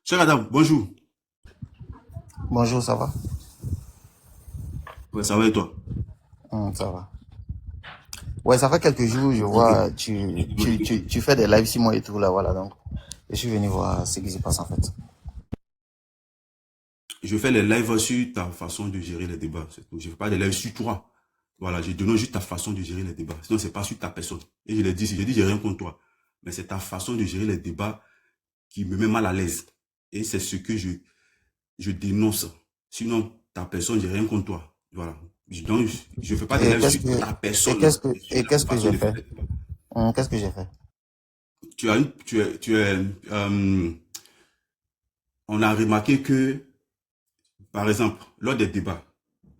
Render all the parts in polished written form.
Cher Adam, bonjour. Bonjour, ça va? Ouais, ça va et toi? Ça va. Ouais, ça fait quelques jours, je Ok. vois, tu fais des lives sur moi et tout, là, voilà, donc, je suis venu voir ce qui se passe, en fait. Je fais les lives sur ta façon de gérer les débats. C'est tout. Je ne fais pas des lives sur toi. Voilà, je donne juste ta façon de gérer les débats. Sinon, c'est pas sur ta personne. Et je l'ai dit, j'ai dit, j'ai rien contre toi. Mais c'est ta façon de gérer les débats qui me met mal à l'aise. Et c'est ce que je dénonce. Sinon, ta personne, j'ai rien contre toi. Voilà. Donc, je fais pas de Et live qu'est-ce sur que, ta personne, mais sur et la qu'est-ce que façon j'ai de faire fait? les débats. Qu'est-ce que j'ai fait? Tu es, on a remarqué que, par exemple, lors des débats,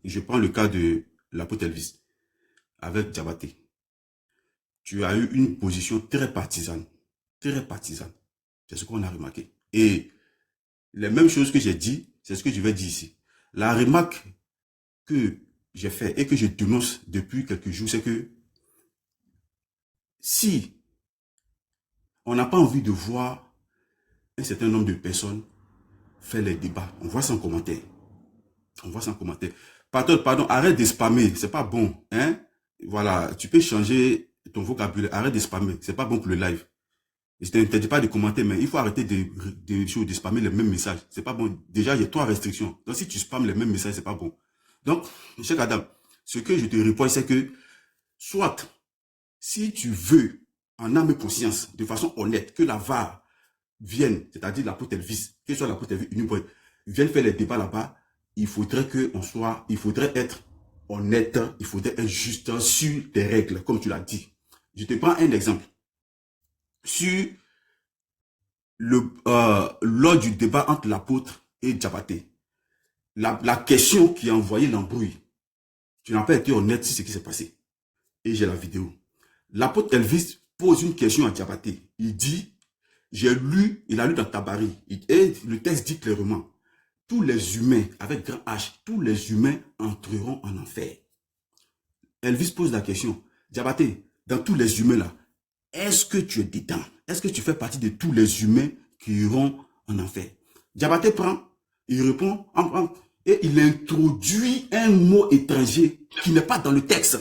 je prends le cas de l'apôtre Elvis avec Diabaté. Tu as eu une position très partisane. Très partisane. C'est ce qu'on a remarqué. Et les mêmes choses que j'ai dit, c'est ce que je vais dire ici. La remarque que j'ai fait et que je dénonce depuis quelques jours, c'est que si on n'a pas envie de voir un certain nombre de personnes faire les débats, on voit ça en commentaire. On voit ça en commentaire. Pardon, arrête de spammer, c'est pas bon. Hein? Voilà, tu peux changer ton vocabulaire, arrête de spammer, c'est pas bon pour le live. Je t'interdis pas de commenter, mais il faut arrêter de spammer les mêmes messages. C'est pas bon. Déjà, il y a trois restrictions. Donc, si tu spammes les mêmes messages, c'est pas bon. Donc, cher Adam, ce que je te réponds, c'est que, soit, si tu veux, en âme et conscience, de façon honnête, que la VAR vienne, c'est-à-dire l'apôtre Elvis, que ce soit l'apôtre Elvis, vienne faire les débats là-bas, il faudrait être honnête, il faudrait être juste sur des règles, comme tu l'as dit. Je te prends un exemple. Sur lors du débat entre l'apôtre et Diabaté, la question qui a envoyé l'embrouille, tu n'as pas été honnête sur ce qui s'est passé. Et j'ai la vidéo. L'apôtre Elvis pose une question à Diabaté. Il dit, il a lu dans Tabari, et le texte dit clairement, tous les humains, avec grand H, tous les humains entreront en enfer. Elvis pose la question, Diabaté, dans tous les humains là, est-ce que tu es dedans? Est-ce que tu fais partie de tous les humains qui iront en enfer? Diabaté prend, il répond, et il introduit un mot étranger qui n'est pas dans le texte.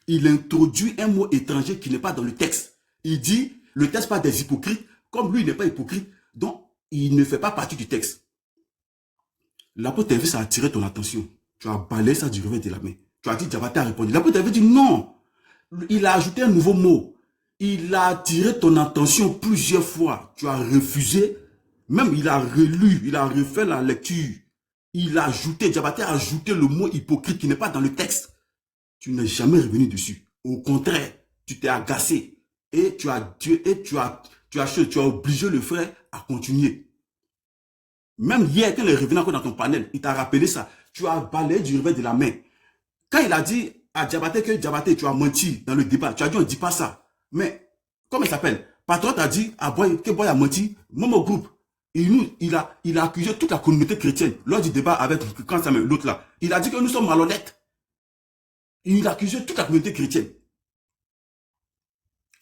Il introduit un mot étranger qui n'est pas dans le texte. Il dit, le texte parle des hypocrites, comme lui il n'est pas hypocrite, donc il ne fait pas partie du texte. L'apôtre Elvis a attiré ton attention. Tu as balayé ça du revers de la main. Tu as dit, Diabaté a répondu. L'apôtre Elvis dit non. Il a ajouté un nouveau mot. Il a attiré ton attention plusieurs fois. Tu as refusé. Même il a relu, il a refait la lecture. Il a ajouté, Diabaté a ajouté le mot hypocrite qui n'est pas dans le texte. Tu n'es jamais revenu dessus. Au contraire, tu t'es agacé. Et tu as obligé le frère à continuer. Même hier, quand il est revenu encore dans ton panel, il t'a rappelé ça. Tu as balayé du revers de la main. Quand il a dit à Diabaté que Diabaté, tu as menti dans le débat, tu as dit on ne dit pas ça. Mais, comment il s'appelle? Patron t'a dit à Boy, que Boy a menti. Momo Group, il a accusé toute la communauté chrétienne lors du débat avec l'autre là. Il a dit que nous sommes malhonnêtes. Il a accusé toute la communauté chrétienne.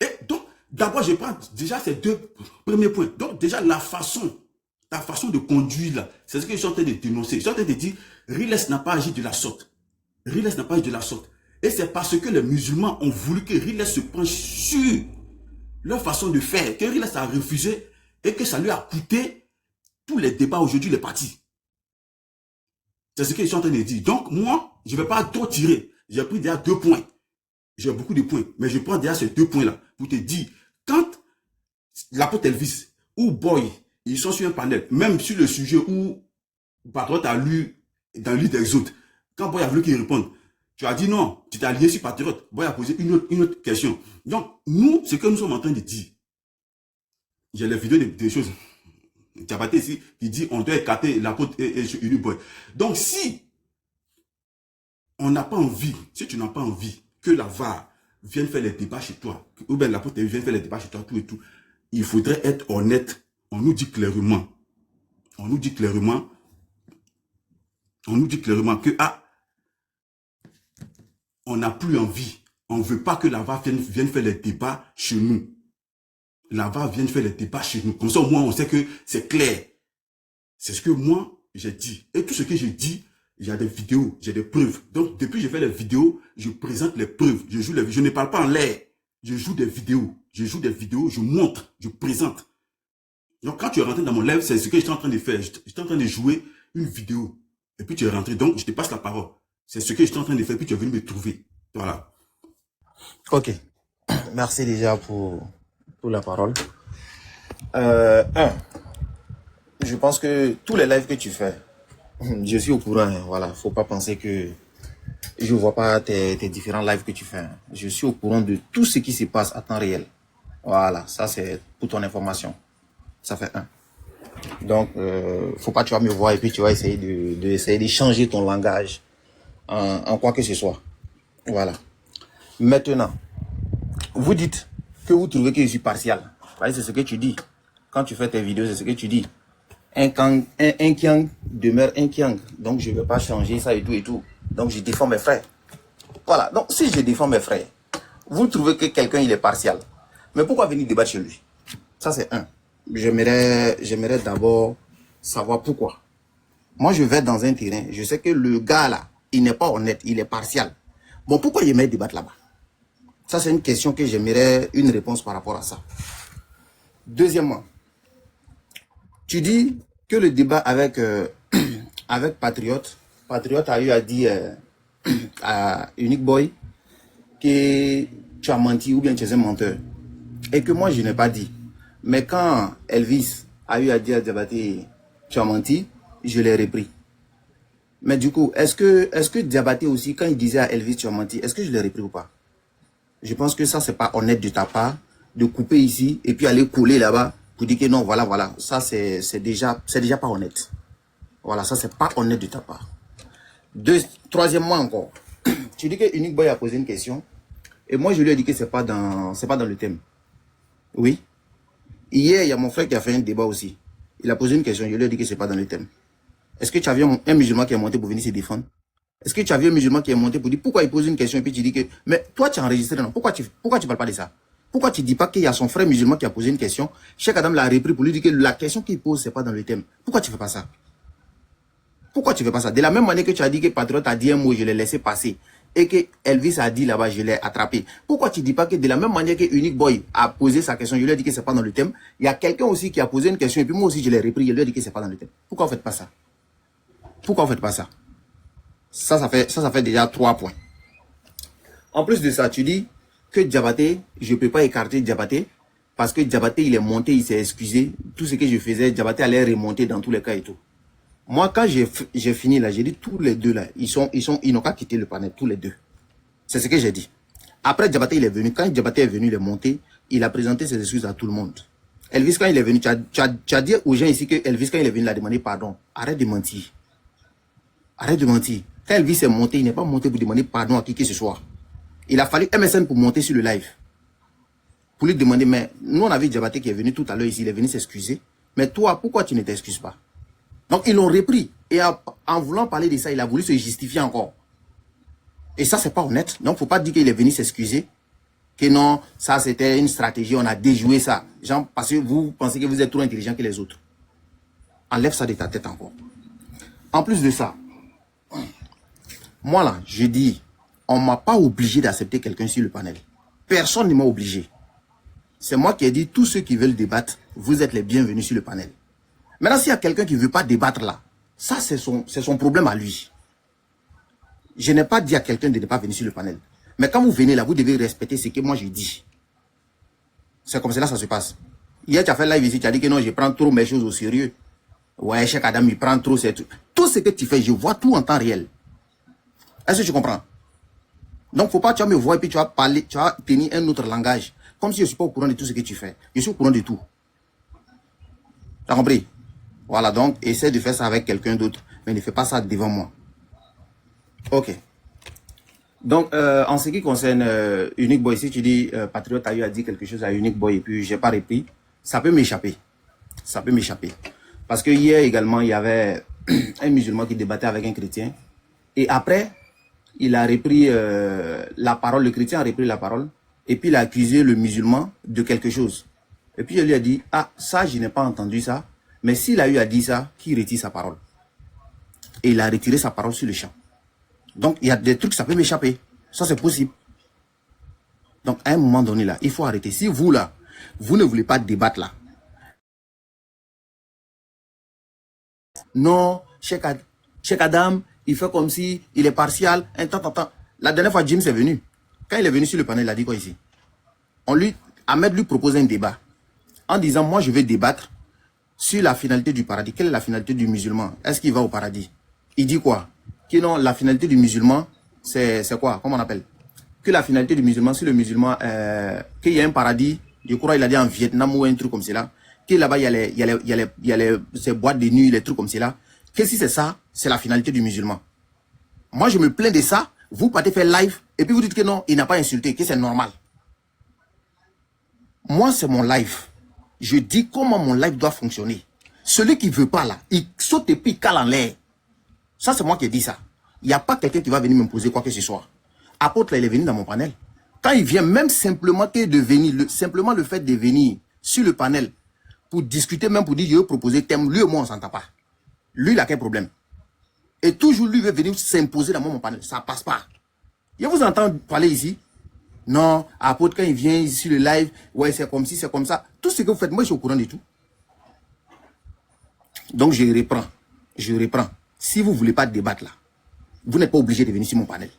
Et donc, d'abord, je prends déjà ces deux premiers points. Donc, déjà, ta façon de conduire là, c'est ce que je suis en train de dénoncer. Je suis en train de dire, Riles n'a pas agi de la sorte. Riles n'a pas agi de la sorte. Et c'est parce que les musulmans ont voulu que Riles se penche sur leur façon de faire, que Riles a refusé et que ça lui a coûté tous les débats aujourd'hui, les partis. C'est ce que je suis en train de dire. Donc, moi, je ne vais pas trop tirer. J'ai pris déjà 2 points. J'ai beaucoup de points, mais je prends déjà ces 2 points-là pour te dire, quand l'apôtre Elvis ou Boy, ils sont sur un panel, même sur le sujet où Patriote a lu dans le livre d'Exode, quand Boy a voulu qu'il réponde, tu as dit non, tu t'es allié sur Patriote. Boy a posé une autre question. Donc, nous, ce que nous sommes en train de dire, j'ai les vidéos des choses. Diabaté ici, qui dit on doit écarter l'apôtre et Boy. Donc, si on n'a pas envie, si tu n'as pas envie que la VAR vienne faire les débats chez toi, ou bien l'apôtre vienne faire les débats chez toi, tout et tout, il faudrait être honnête. On nous dit clairement, on nous dit clairement, on nous dit clairement que, on n'a plus envie. On ne veut pas que la VAR vienne faire les débats chez nous. là-bas viennent faire les débats chez nous. Comme ça, au moins, on sait que c'est clair. C'est ce que moi, j'ai dit. Et tout ce que j'ai dit, il y a des vidéos, j'ai des preuves. Donc, depuis que je fais les vidéos, je présente les preuves. Je joue je ne parle pas en l'air. Je joue des vidéos. Je joue des vidéos, je montre, je présente. Donc, quand tu es rentré dans mon live, c'est ce que j'étais en train de faire. J'étais en train de jouer une vidéo. Et puis, tu es rentré. Donc, je te passe la parole. C'est ce que j'étais en train de faire. Puis, tu es venu me trouver. Voilà. Ok. Merci déjà pour la parole. Je pense que tous les lives que tu fais, je suis au courant. Hein, voilà, faut pas penser que je vois pas tes différents lives que tu fais. Hein. Je suis au courant de tout ce qui se passe à temps réel. Voilà, ça c'est pour ton information. Ça fait un. Donc, faut pas tu vas me voir et puis tu vas essayer de changer ton langage en quoi que ce soit. Voilà. Maintenant, vous dites que vous trouvez que je suis partial. C'est ce que tu dis. Quand tu fais tes vidéos, c'est ce que tu dis. Un Kiang demeure un Kiang. Donc, je ne vais pas changer ça et tout et tout. Donc, je défends mes frères. Voilà. Donc, si je défends mes frères, vous trouvez que quelqu'un, il est partial. Mais pourquoi venir débattre chez lui? Ça, c'est un. J'aimerais d'abord savoir pourquoi. Moi, je vais dans un terrain. Je sais que le gars, là, il n'est pas honnête. Il est partial. Bon, pourquoi il met débattre là-bas? Ça, c'est une question que j'aimerais une réponse par rapport à ça. Deuxièmement, tu dis que le débat avec, avec Patriote a eu à dire à Unique Boy que tu as menti ou bien tu es un menteur. Et que moi, je n'ai pas dit. Mais quand Elvis a eu à dire à Diabaté, tu as menti, je l'ai repris. Mais du coup, est-ce que Diabaté aussi, quand il disait à Elvis, tu as menti, est-ce que je l'ai repris ou pas? Je pense que ça, c'est pas honnête de ta part de couper ici et puis aller coller là-bas pour dire que non, voilà. Ça, c'est déjà pas honnête. Voilà, ça, c'est pas honnête de ta part. Troisièmement encore, tu dis que Unique Boy a posé une question et moi, je lui ai dit que c'est pas dans le thème. Oui. Hier, il y a mon frère qui a fait un débat aussi. Il a posé une question, je lui ai dit que c'est pas dans le thème. Est-ce que tu as vu un musulman qui est monté pour venir se défendre? Est-ce que tu as vu un musulman qui est monté pour dire pourquoi il pose une question et puis tu dis que... Mais toi, tu as enregistré, non? Pourquoi tu parles pas de ça? Pourquoi tu dis pas qu'il y a son frère musulman qui a posé une question? Cheikh Adam l'a repris pour lui dire que la question qu'il pose, c'est pas dans le thème. Pourquoi tu fais pas ça? Pourquoi tu fais pas ça? De la même manière que tu as dit que Patriote a dit un mot, je l'ai laissé passer. Et que Elvis a dit là-bas, je l'ai attrapé. Pourquoi tu dis pas que de la même manière que Unique Boy a posé sa question, je lui ai dit que c'est pas dans le thème. Il y a quelqu'un aussi qui a posé une question et puis moi aussi je l'ai repris, je lui ai dit que c'est pas dans le thème. Pourquoi vous faites pas ça? Pourquoi vous faites pas ça? Ça fait déjà 3 points. En plus de ça, tu dis que Diabaté, je ne peux pas écarter Diabaté parce que Diabaté, il est monté, il s'est excusé. Tout ce que je faisais, Diabaté allait remonter dans tous les cas et tout. Moi, quand j'ai fini là, j'ai dit tous les deux là, ils n'ont pas quitté le panel, tous les deux. C'est ce que j'ai dit. Après, Diabaté, il est venu. Quand Diabaté est venu, il est monté, il a présenté ses excuses à tout le monde. Elvis, quand il est venu, tu as dit aux gens ici que Elvis, quand il est venu, il a demandé pardon. Arrête de mentir. Arrête de mentir. Quand Elvis est monté, il n'est pas monté pour demander pardon à qui que ce soit. Il a fallu MSN pour monter sur le live. Pour lui demander, mais nous on avait Diabaté qui est venu tout à l'heure ici, il est venu s'excuser. Mais toi, pourquoi tu ne t'excuses pas? Donc ils l'ont repris. Et en voulant parler de ça, il a voulu se justifier encore. Et ça, c'est pas honnête. Donc il ne faut pas dire qu'il est venu s'excuser. Que non, ça c'était une stratégie, on a déjoué ça. Genre, parce que vous pensez que vous êtes trop intelligent que les autres. Enlève ça de ta tête encore. En plus de ça, moi là, je dis, on ne m'a pas obligé d'accepter quelqu'un sur le panel. Personne ne m'a obligé. C'est moi qui ai dit, tous ceux qui veulent débattre, vous êtes les bienvenus sur le panel. Maintenant, s'il y a quelqu'un qui ne veut pas débattre là, ça c'est son problème à lui. Je n'ai pas dit à quelqu'un de ne pas venir sur le panel. Mais quand vous venez là, vous devez respecter ce que moi j'ai dit. C'est comme cela que ça se passe. Hier, tu as fait live ici, tu as dit que non, je prends trop mes choses au sérieux. Ouais, Cheikh Adam, il prend trop. Tout ce que tu fais, je vois tout en temps réel. Est-ce que tu comprends? Donc, faut pas, tu vas me voir et puis tu vas parler, tu vas tenir un autre langage. Comme si je ne suis pas au courant de tout ce que tu fais. Je suis au courant de tout. Tu as compris? Voilà, donc, essaie de faire ça avec quelqu'un d'autre. Mais ne fais pas ça devant moi. Ok. Donc, en ce qui concerne Unique Boy, si tu dis Patriote a eu à dire quelque chose à Unique Boy et puis je n'ai pas repris, ça peut m'échapper. Ça peut m'échapper. Parce que hier également, il y avait un musulman qui débattait avec un chrétien. Et après, il a repris la parole, le chrétien a repris la parole, et puis il a accusé le musulman de quelque chose. Et puis, je lui ai dit, ah, ça, je n'ai pas entendu ça. Mais s'il a eu à dire ça, qu'il retire sa parole. Et il a retiré sa parole sur le champ. Donc, il y a des trucs, ça peut m'échapper. Ça, c'est possible. Donc, à un moment donné, là, il faut arrêter. Si vous, là, vous ne voulez pas débattre, là. Non, Cheikh Adam, il fait comme si il est partial. La dernière fois, James est venu. Quand il est venu sur le panel, il a dit quoi ici? Ahmed lui propose un débat. En disant, moi, je vais débattre sur la finalité du paradis. Quelle est la finalité du musulman? Est-ce qu'il va au paradis? Il dit quoi? Que non, la finalité du musulman, c'est quoi? Comment on appelle? Que la finalité du musulman, si le musulman, qu'il y a un paradis, je crois il a dit en Vietnam ou un truc comme cela, que là-bas, il y a ces boîtes de nuit, les trucs comme cela, que si c'est ça, c'est la finalité du musulman. Moi, je me plains de ça, vous partez faire live, et puis vous dites que non, il n'a pas insulté, que c'est normal. Moi, c'est mon live. Je dis comment mon live doit fonctionner. Celui qui ne veut pas là, il saute et puis il cale en l'air. Ça, c'est moi qui ai dit ça. Il n'y a pas quelqu'un qui va venir me poser quoi que ce soit. Apôtre, là, il est venu dans mon panel. Quand il vient, même simplement simplement le fait de venir sur le panel pour discuter, même pour dire, je veux proposer thème, lui et moi, on ne s'entend pas. Lui, il a quel problème? Et toujours, lui veut venir s'imposer dans mon panel. Ça ne passe pas. Je vous entends parler ici. Non, apôtre, quand il vient ici sur le live, ouais, c'est comme si, c'est comme ça. Tout ce que vous faites, moi, je suis au courant de tout. Donc, je reprends. Si vous ne voulez pas débattre là, vous n'êtes pas obligé de venir sur mon panel.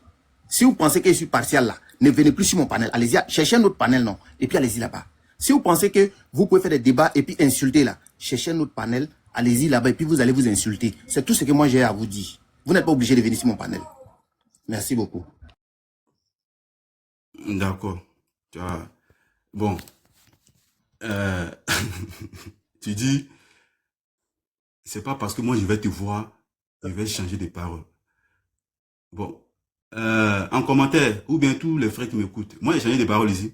Si vous pensez que je suis partial là, ne venez plus sur mon panel. Allez-y, cherchez un autre panel, non. Et puis, allez-y là-bas. Si vous pensez que vous pouvez faire des débats et puis insulter là, cherchez un autre panel, allez-y là-bas et puis vous allez vous insulter. C'est tout ce que moi j'ai à vous dire. Vous n'êtes pas obligé de venir sur mon panel. Merci beaucoup. D'accord. Bon. Tu dis, c'est pas parce que moi je vais te voir, je vais changer de parole. Bon. En commentaire, ou bien tous les frères qui m'écoutent, moi j'ai changé de parole ici.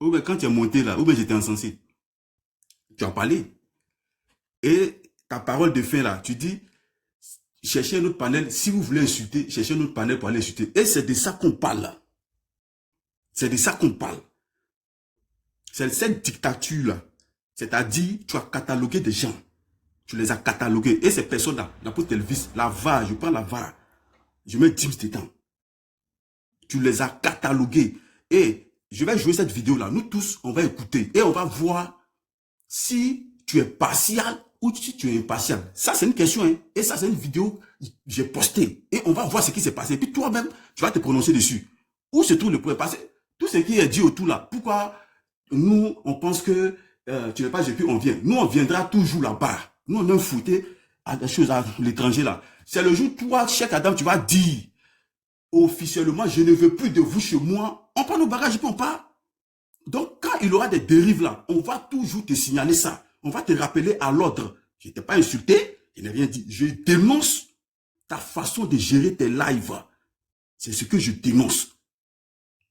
Ou bien quand tu es monté là, ou bien j'étais insensé. Tu as parlé. Et ta parole de fin là, tu dis, cherchez un autre panel. Si vous voulez insulter, cherchez un autre panel pour aller insulter. Et c'est de ça qu'on parle là. C'est de ça qu'on parle. C'est cette dictature-là. C'est-à-dire, tu as catalogué des gens. Tu les as catalogués. Et ces personnes-là, l'apôtre Elvis, la VAR, je prends la VAR. Je mets James dedans. Tu les as catalogués. Et je vais jouer cette vidéo-là. Nous tous, on va écouter. Et on va voir si tu es partial ou si tu es impartial. Ça, c'est une question. Hein. Et ça, c'est une vidéo que j'ai postée. Et on va voir ce qui s'est passé. Et puis toi-même, tu vas te prononcer dessus. Où se trouve le point? Parce que tout ce qui est dit autour là, pourquoi nous, on pense que tu n'es pas et puis on vient. Nous, on viendra toujours là-bas. Nous, on est fouté à des choses à l'étranger là. C'est le jour, toi, Cheikh Adam, tu vas dire officiellement, je ne veux plus de vous chez moi. On prend nos bagages et puis on part. Donc, quand il y aura des dérives là, on va toujours te signaler ça. On va te rappeler à l'ordre. Je ne t'ai pas insulté, je n'ai rien dit. Je dénonce ta façon de gérer tes lives. C'est ce que je dénonce.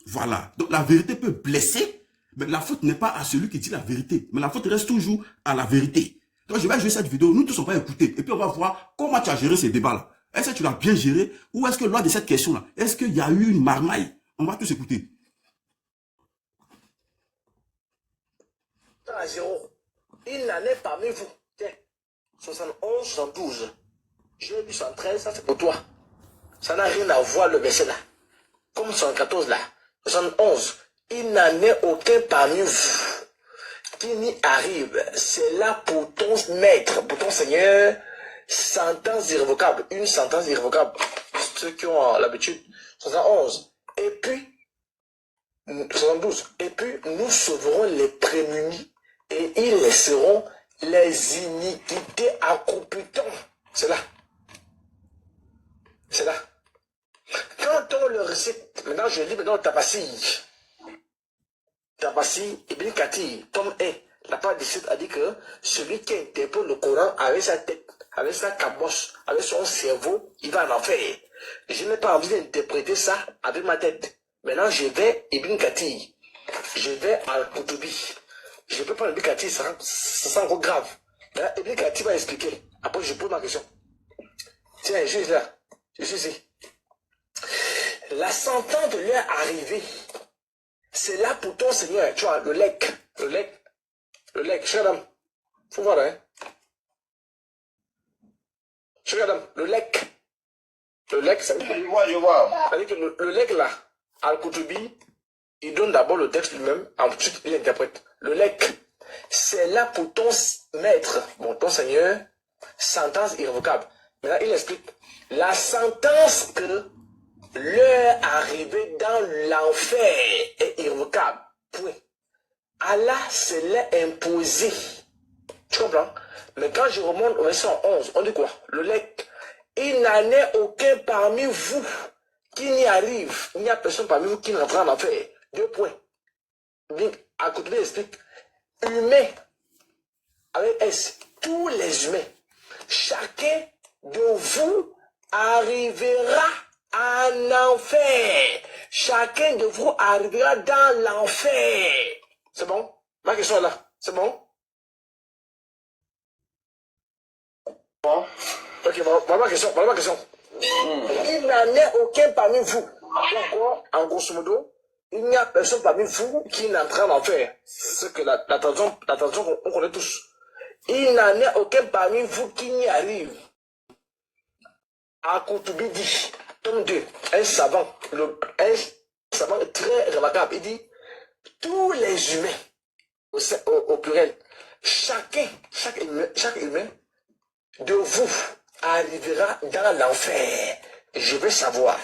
Voilà. Donc, la vérité peut blesser, mais la faute n'est pas à celui qui dit la vérité. Mais la faute reste toujours à la vérité. Donc, je vais jouer cette vidéo. Nous tous, on va écouter. Et puis, on va voir comment tu as géré ces débats-là. Est-ce que tu l'as bien géré? Ou est-ce que lors de cette question-là, est-ce qu'il y a eu une marmaille? On va tous écouter. À zéro. Il n'en est parmi vous. Tiens, 71, 72. J'ai lu 113, ça c'est pour toi. Ça n'a rien à voir le verset là. Comme 114 là. 71. Il n'en est aucun parmi vous qui n'y arrive. C'est là pour ton maître, pour ton Seigneur, sentence irrévocable. Une sentence irrévocable. Ceux qui ont l'habitude. 71. Et puis, 72. Et puis, nous sauverons les prémunis et ils laisseront les iniquités accroupitants. C'est là. C'est là. Quand on le récite, maintenant je lis maintenant Tabassi. Tabassi, Ibn Kathir, tome 1, la part 17 a dit que celui qui interprète le Coran avec sa tête, avec sa caboche, avec son cerveau, il va en enfer. Je n'ai pas envie d'interpréter ça avec ma tête. Maintenant je vais Ibn Kathir. Je vais à Koutubi. Je peux prendre Ibn Kathir, ça sent encore grave. Maintenant Ibn Kathir va expliquer. Après je pose ma question. Tiens, je suis là. Je suis ici. La sentence de lui est arrivée. C'est là pour ton Seigneur, tu vois, le lec. Le lec, cher madame, faut voir, hein. Cher madame, le lec, ça veut dire, Je vois. ça veut dire que le lec là, Al-Koutubi, il donne d'abord le texte lui-même, ensuite il interprète. Le lec, c'est là pour ton maître, bon, ton seigneur, sentence irrévocable. Maintenant, il explique la sentence que l'heure arrivée dans l'enfer est irrévocable. Point. Allah se l'est imposé. Tu comprends? Mais quand je remonte au verset 11, on dit quoi? Le lec, il n'en est aucun parmi vous qui n'y arrive. Il n'y a personne parmi vous qui n'entre en enfer. 2 points. Bien, à côté, il explique. Humain, avec S, tous les humains, chacun de vous arrivera en enfer. Chacun de vous arrivera dans l'enfer. C'est bon? Ma question est là. C'est bon? Bon. Ok, voilà ma question. Il n'en est aucun parmi vous. Encore, en grosso modo, il n'y a personne parmi vous qui n'entre en enfer. C'est que la traduction on connaît tous. Il n'en est aucun parmi vous qui n'y arrive. Al-Koutubi dit, tome 2, un savant très remarquable, il dit, tous les humains, au pluriel, chaque humain de vous arrivera dans l'enfer. Je veux savoir,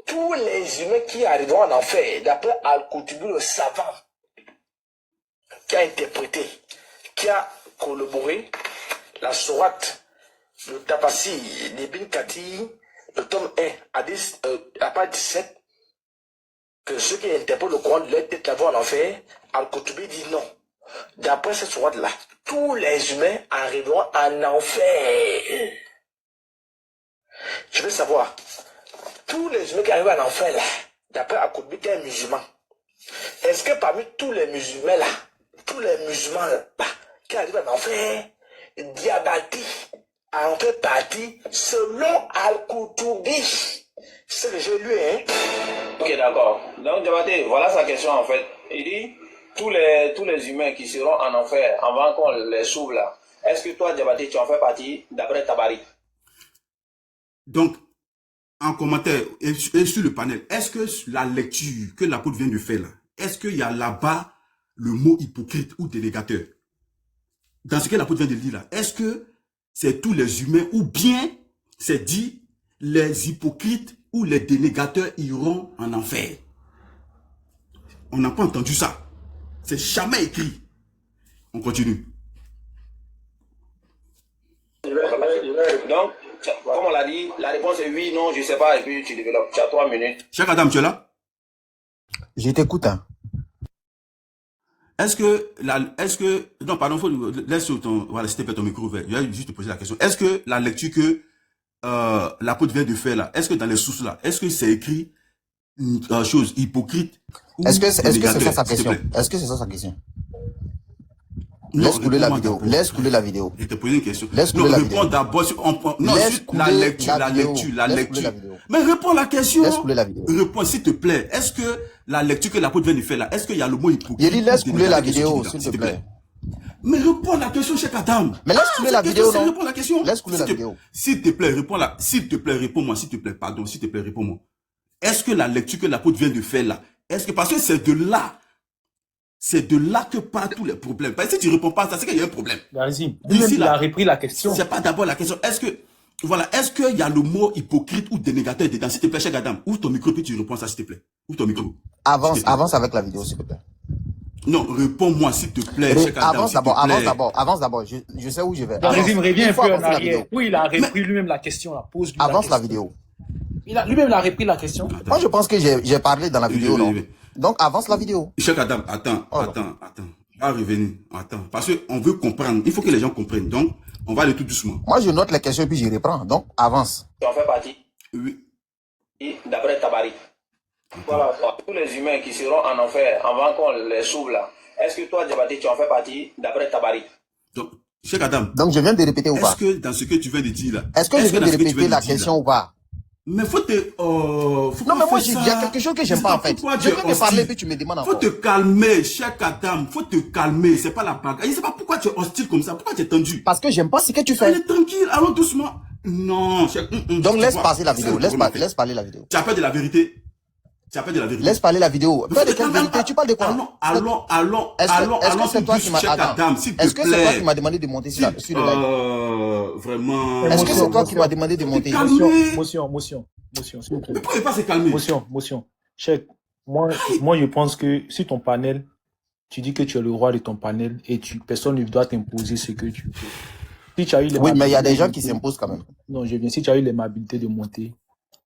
tous les humains qui arriveront en enfer, d'après Al-Koutubi, le savant, qui a interprété, qui a collaboré la sourate, le Tafsir, l'Ibn Kathir, le tome 1 à 10, à page 17, que ceux qui interprètent le Coran de leur tête là-bas en enfer, Al-Koutubi dit non. D'après cette sourate-là, tous les humains arriveront en enfer. Je veux savoir, tous les humains qui arrivent en enfer là, d'après Al-Koutubi qui est musulman, est-ce que parmi tous les musulmans là, qui arrivent en enfer, Diabati en fait partie selon Al-Koutubi. C'est ce que j'ai lu, hein. Ok, d'accord. Donc, Diabaté, voilà sa question en fait. Il dit, tous les humains qui seront en enfer avant qu'on les sauve là, est-ce que toi, Diabaté, tu en fais partie d'après Tabari? Donc, en commentaire et sur le panel, est-ce que la lecture que l'apôtre vient de faire là, est-ce qu'il y a là-bas le mot hypocrite ou dénégateur? Dans ce que l'apôtre vient de dire là, est-ce que c'est tous les humains ou bien c'est dit les hypocrites ou les dénégateurs iront en enfer? On n'a pas entendu ça. C'est jamais écrit. On continue. Donc, comme on l'a dit, la réponse est oui, non, je ne sais pas, et puis tu développes. Tu as 3 minutes. Cheikh Adam, tu es là? Je t'écoute. Hein. Non, pardon, laisse voilà, s'il te plaît, ton micro ouvert. Je vais juste te poser la question. Est-ce que la lecture que l'apôtre vient de faire là, est-ce que dans les sources là, est-ce que c'est écrit une chose hypocrite? Est-ce que c'est ça sa question? Est-ce que c'est ça sa question? Laisse couler la vidéo. Laisse couler la vidéo. Je te pose une question. Laisse couler la vidéo. Réponds d'abord sur la lecture. Mais réponds la question. Laisse couler la vidéo. Réponds s'il te plaît. Est-ce que la lecture que l'apôtre vient de faire là, est-ce qu'il y a le mot hypocrite? Il dit laisse couler la vidéo, s'il te plaît. Mais réponds la question, Cheikh Adam. Mais laisse couler la vidéo, non? Réponds la question. Laisse couler la vidéo. S'il te plaît, réponds-la. S'il te plaît, réponds-moi. S'il te plaît, pardon. S'il te plaît, réponds-moi. Est-ce que la lecture que l'apôtre vient de faire là, est-ce que, parce que c'est de là que partent tous les problèmes. Parce que si tu réponds pas à ça, c'est qu'il y a un problème. Allez-y. Il a repris la question. C'est pas d'abord la question. Est-ce qu'il y a le mot hypocrite ou dénégateur dedans? S'il te plaît, Cheikh Adam, ouvre ton micro puis tu réponds à ça, s'il te plaît. Ouvre ton micro. Avance avec la vidéo, s'il te plaît. Non, réponds-moi, s'il te plaît, Cheikh Adam. Avance d'abord. Je sais où je vais. Reviens un peu en arrière. Oui, il a repris lui-même la question. Avance la vidéo. Lui-même, il a repris la question. Attends. Moi, je pense que j'ai parlé dans la vidéo, non? Donc, avance la vidéo. Cheikh Adam, attends. Va revenir. Attends. Parce qu'on veut comprendre. Il faut que les gens comprennent. Donc, on va aller tout doucement. Moi, je note les questions et puis je reprends. Donc, avance. Tu en fais partie? Oui. D'après Tabari. Voilà. Tous les humains qui seront en enfer avant qu'on les sauve là. Est-ce que toi, Diabaté, tu en fais partie d'après Tabari? Donc, Cheikh Adam. Donc, je viens de répéter ou pas? Est-ce que dans ce que tu viens de dire là, est-ce que je viens de répéter la question ou pas? Mais faut te... faut Non, mais moi, il il y a quelque chose que j'aime pas, en fait. Je viens de parler, puis tu me demandes encore. Faut te calmer, cher Adam. Faut te calmer. C'est pas la bagarre. Je sais pas pourquoi tu es hostile comme ça. Pourquoi tu es tendu? Parce que j'aime pas ce que tu fais. Allez, tranquille. Allons doucement. Non, cher... Donc, laisse passer la vidéo. Laisse parler la vidéo. Tu as peur de la vérité? Tu as peur de la vérité? Laisse parler la vidéo. Peur de quelle vérité? Tu parles de quoi? Allons, c'est toi qui m'as... Est-ce que c'est toi qui m'as demandé de monter sur le live? Vraiment... Est-ce que c'est toi qui m'as demandé de monter? Motion, s'il vous plaît. Mais pourquoi il pas se calmer? Motion. Check. Moi, je pense que si ton panel, tu dis que tu es le roi de ton panel et personne ne doit t'imposer ce que tu fais. Si tu as eu Oui, mais il y a des gens qui s'imposent quand même. Non, si tu as eu l'aimabilité de monter,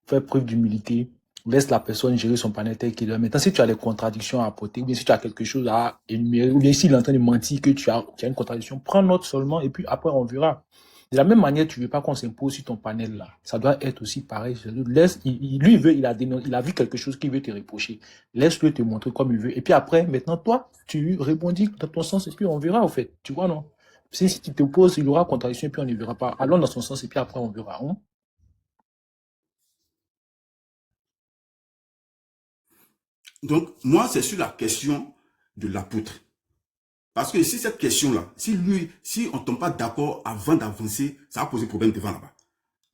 fais preuve d'humilité, laisse la personne gérer son panel tel qu'il est. Maintenant, si tu as des contradictions à apporter, ou bien si tu as quelque chose à énumérer, ou bien s'il est en train de mentir que tu as une contradiction, prends note seulement et puis après on verra. De la même manière, tu veux pas qu'on s'impose sur ton panel là. Ça doit être aussi pareil. Il a vu quelque chose qu'il veut te reprocher. Laisse-le te montrer comme il veut. Et puis après, maintenant, toi, tu répondis dans ton sens et puis on verra, au fait. Tu vois, non? Si tu te poses, il y aura contradiction et puis on ne verra pas. Allons dans son sens et puis après on verra. Hein? Donc, moi, c'est sur la question de l'apôtre. Parce que si cette question-là, si on ne tombe pas d'accord avant d'avancer, ça va poser problème devant là-bas.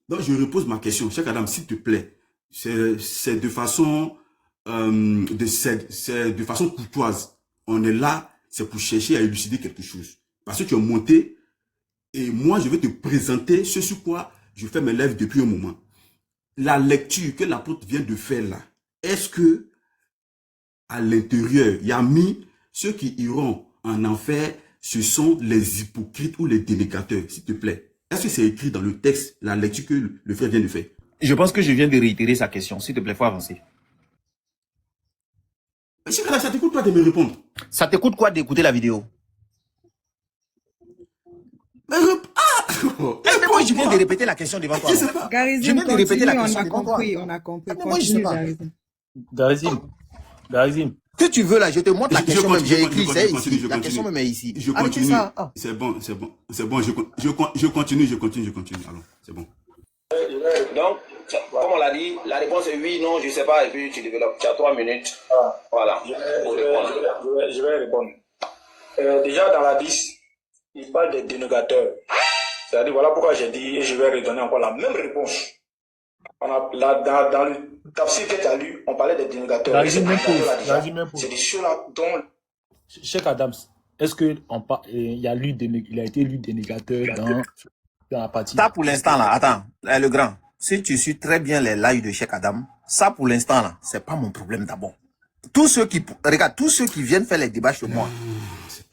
Donc, je repose ma question. Cheikh Adam, s'il te plaît, c'est de façon courtoise. On est là, c'est pour chercher à élucider quelque chose. Parce que tu es monté et moi, je vais te présenter ce sur quoi je fais mes lèvres depuis un moment. La lecture que l'apôtre vient de faire là, est-ce que à l'intérieur, il y a mis ceux qui iront en enfer, ce sont les hypocrites ou les dénégateurs, s'il te plaît. Est-ce que c'est écrit dans le texte, la lecture que le frère vient de faire? Je pense que je viens de réitérer sa question. S'il te plaît, faut avancer. Ça t'écoute quoi de me répondre? Ça t'écoute quoi d'écouter la vidéo? Mais moi, je viens de répéter la question devant toi. Garizim, Je viens de répéter la question devant toi. On a compris. Mais moi, je sais pas. Garizim. Que tu veux là, je te montre la question même. J'ai écrit, c'est ici. La continue. question même est ici. Je Arrêtez continue. ça. C'est bon. Je continue. Alors, c'est bon. Donc, comme on l'a dit, la réponse est oui, non, je ne sais pas, et puis tu développes. Tu as 3 minutes. Voilà. Je vais répondre. Déjà, dans la 10, il parle des dénégateurs. C'est-à-dire, voilà pourquoi j'ai dit, et je vais redonner encore la même réponse. Dans le tafsir que tu as lu, on parlait des dénégateurs. C'est des ceux-là dont... Cheikh Adams, est-ce qu'il a été lu dénégateur dans la partie? Ça pour l'instant là, attends, le grand, si tu suis très bien les lives de Cheikh Adam, ça pour l'instant là, c'est pas mon problème d'abord. Tous ceux qui viennent faire les débats chez moi,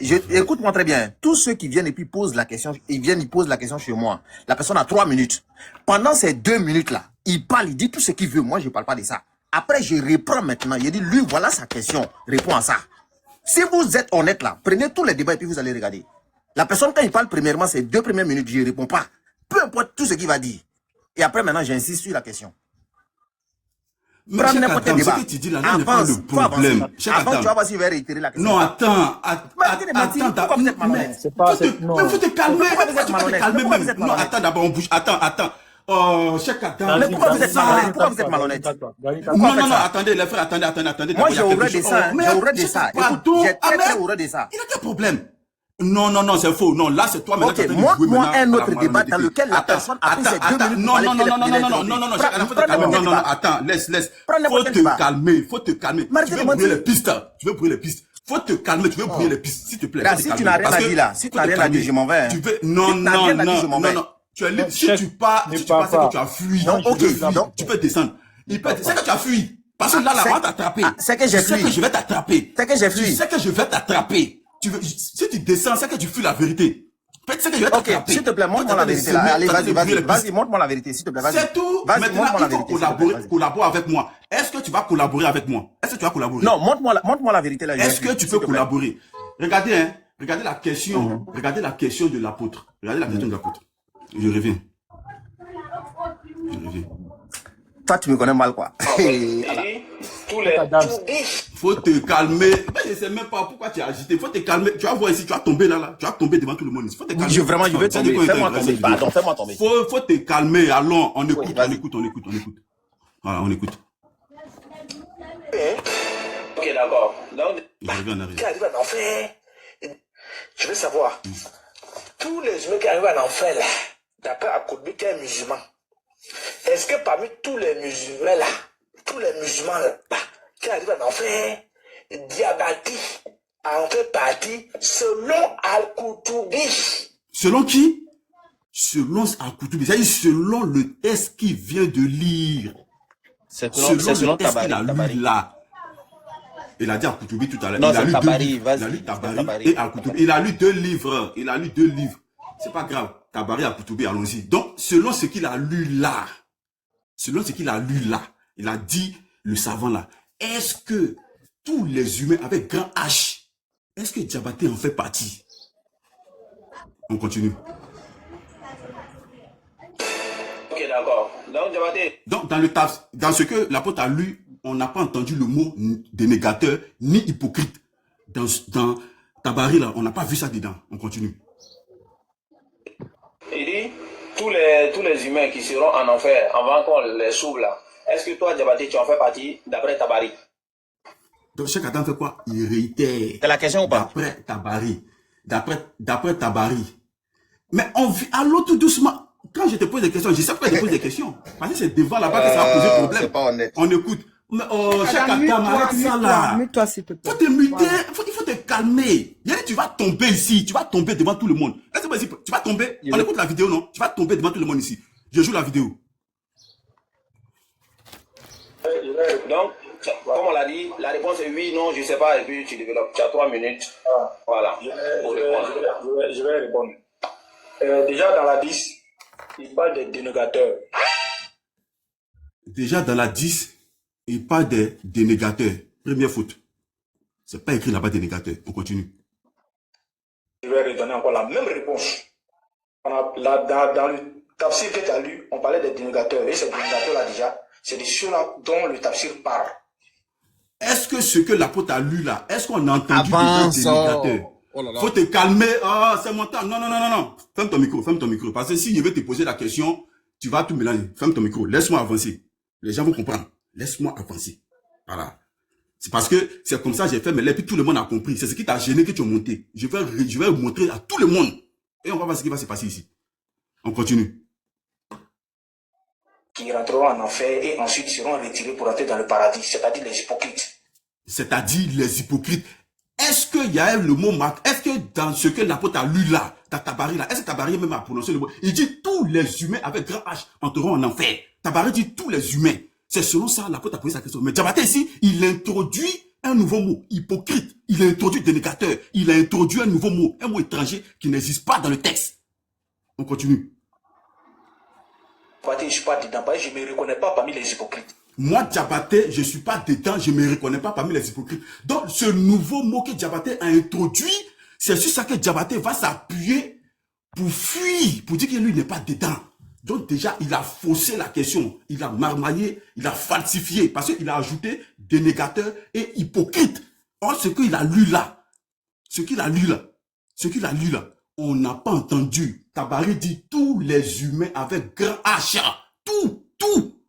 écoute-moi très bien, tous ceux qui viennent et puis posent la question, ils posent la question chez moi. La personne a 3 minutes. Pendant ces 2 minutes là, il parle, il dit tout ce qu'il veut. Moi, je parle pas de ça. Après, je reprends maintenant. Il dit, lui, voilà sa question. Réponds à ça. Si vous êtes honnête là, prenez tous les débats et puis vous allez regarder. La personne, quand il parle premièrement, c'est 2 premières minutes, je ne réponds pas. Peu importe tout ce qu'il va dire. Et après, maintenant, j'insiste sur la question. Prends n'importe quel débat. Ce que tu dis là, n'est pas le problème. Avant, tu vas voir s'il va réitérer la question. Non, attends. Mais faut te calmer. Non, attends, d'abord, on bouge. Attends. Cheikh Adam. Mais pourquoi vous êtes malhonnête? Non, attendez, les frères, attendez. Moi, j'ai horreur de ça. Écoute, j'ai très horreur de ça. Il a quel problème? Non, c'est faux. Non, là, c'est toi maintenant. Ok, montre-moi un autre débat dans lequel la personne a pris ses 2 minutes. Non, attends, laisse. Faut te calmer. Tu veux brûler les pistes. Faut te calmer, tu veux brûler les pistes, s'il te plaît. Si tu n'as rien à dire là, si tu n'as rien à dire, je m'en vais. Non. Tu es libre. Si tu pars, c'est que tu as fui. Tu peux descendre. C'est que tu as fui. Parce que là, on va t'attraper. C'est que j'ai fui. C'est que je vais t'attraper. C'est que j'ai fui. C'est que je vais t'attraper. Si tu descends, c'est que tu fuis la vérité. C'est que je vais t'attraper. Ok, s'il te plaît, montre-moi la vérité. Allez, vas-y, montre-moi la vérité, s'il te plaît. C'est tout. Maintenant, il faut collaborer avec moi. Est-ce que tu vas collaborer avec moi? Non, montre-moi la vérité là. Est-ce que tu peux collaborer? Regardez la question. Regardez la question de l'apôtre. Je reviens. Toi, tu me connais mal, quoi. Faut te calmer. Je ne sais même pas pourquoi tu es agité. Faut te calmer. Tu vas voir ici, tu vas tomber là. Tu vas tomber devant tout le monde. Faut te calmer. Je vais tomber. Fais-moi tomber. Faut te calmer. Allons, on écoute. Voilà, on écoute. Ok, d'accord. Donc, Il revient en arrière. qui arrive en enfer, je veux savoir, tous les humains qui arrivent en enfer, là, d'après Akobi qui est musulman, est-ce que parmi tous les musulmans là, qui arrivent en enfer, Diabati en fait partie selon Al-Koutubi? Selon qui? Selon Al-Koutubi. C'est-à-dire selon le texte qu'il vient de lire. C'est Selon selon le texte qu'il a Tabari. lu là. Il a dit Al-Koutubi tout à l'heure. Non, Il a c'est lu Tabari, deux livres. vas-y, Il a lu c'est Tabari Tabari. et Al-Koutubi. Il a lu 2 livres. Il a lu 2 livres. C'est pas grave. Tabari, Al-Koutubi, allons-y. Donc, selon ce qu'il a lu là, il a dit, le savant là, est-ce que tous les humains avec grand H, est-ce que Diabaté en fait partie? On continue. Ok, d'accord. Donc, Diabaté. Donc, dans ce que l'apôtre a lu, on n'a pas entendu le mot dénégateur ni hypocrite. Dans Tabari, là, on n'a pas vu ça dedans. On continue. Il dit, tous les humains qui seront en enfer avant qu'on les sauve là, est-ce que toi, Diabaté, tu en fais partie d'après Tabari? Donc, Cheikh Adam fait quoi? Il réitère. C'est la question ou pas? D'après Tabari. D'après Tabari. Mais allons tout doucement. Quand je te pose des questions, je sais pourquoi je te pose des questions. Parce que c'est devant là-bas que ça va poser problème. C'est pas honnête. On écoute. Mais, Cheikh Adam, arrête ça là. Mute-toi, s'il te plaît. Faut te muter, Voilà. il faut te calmer. Yannick, tu vas tomber ici, tu vas tomber devant tout le monde. Laisse-moi ici, tu vas tomber. On écoute la vidéo, non? Tu vas tomber devant tout le monde ici. Je joue la vidéo. Donc, comme on l'a dit, la réponse est oui, non, je ne sais pas, et puis tu développes. Tu as 3 minutes. Voilà. Je vais répondre. Déjà dans la 10, il parle des dénégateurs. Déjà dans la 10, il parle des dénégateurs. Première faute. C'est pas écrit là-bas dénégateurs. On continue. Je vais redonner encore la même réponse. Dans le tafsir que tu as lu, on parlait des dénégateurs. Et ces dénégateurs-là déjà, c'est de ceux-là dont le tafsir parle. Est-ce que ce que l'apôtre a lu là, est-ce qu'on a entendu Avance. dedans dénégateur? Oh là là. Faut te calmer. Ah, c'est mon temps. Non. Ferme ton micro. Parce que si je vais te poser la question, tu vas tout mélanger. Ferme ton micro. Laisse-moi avancer. Les gens vont comprendre. Laisse-moi avancer. Voilà. C'est parce que c'est comme ça que j'ai fait mes lettres, puis tout le monde a compris. C'est ce qui t'a gêné que tu as monté. Je vais montrer à tout le monde. Et on va voir ce qui va se passer ici. On continue. Qui rentreront en enfer et ensuite seront retirés pour entrer dans le paradis, c'est-à-dire les hypocrites. C'est-à-dire les hypocrites. Est-ce qu'il y a le mot marque? Est-ce que dans ce que l'apôtre a lu là, dans Tabari là, est-ce que Tabari même a prononcé le mot? Il dit tous les humains avec grand H entreront en enfer. Tabari dit tous les humains. C'est selon ça l'apôtre a posé sa question. Mais Diabaté ici, il introduit un nouveau mot, hypocrite. Il a introduit dénégateur. Il a introduit un nouveau mot, un mot étranger qui n'existe pas dans le texte. On continue. Je ne suis pas dedans, parce que je ne me reconnais pas parmi les hypocrites. Moi, Diabaté, je ne suis pas dedans, je ne me reconnais pas parmi les hypocrites. Donc, ce nouveau mot que Diabaté a introduit, c'est sur ça que Diabaté va s'appuyer pour fuir, pour dire que lui n'est pas dedans. Donc, déjà, il a faussé la question, il a marmaillé, il a falsifié, parce qu'il a ajouté dénégateur et hypocrite. Or, ce qu'il a lu là, on n'a pas entendu. Tabari dit tous les humains avec grand H. Tous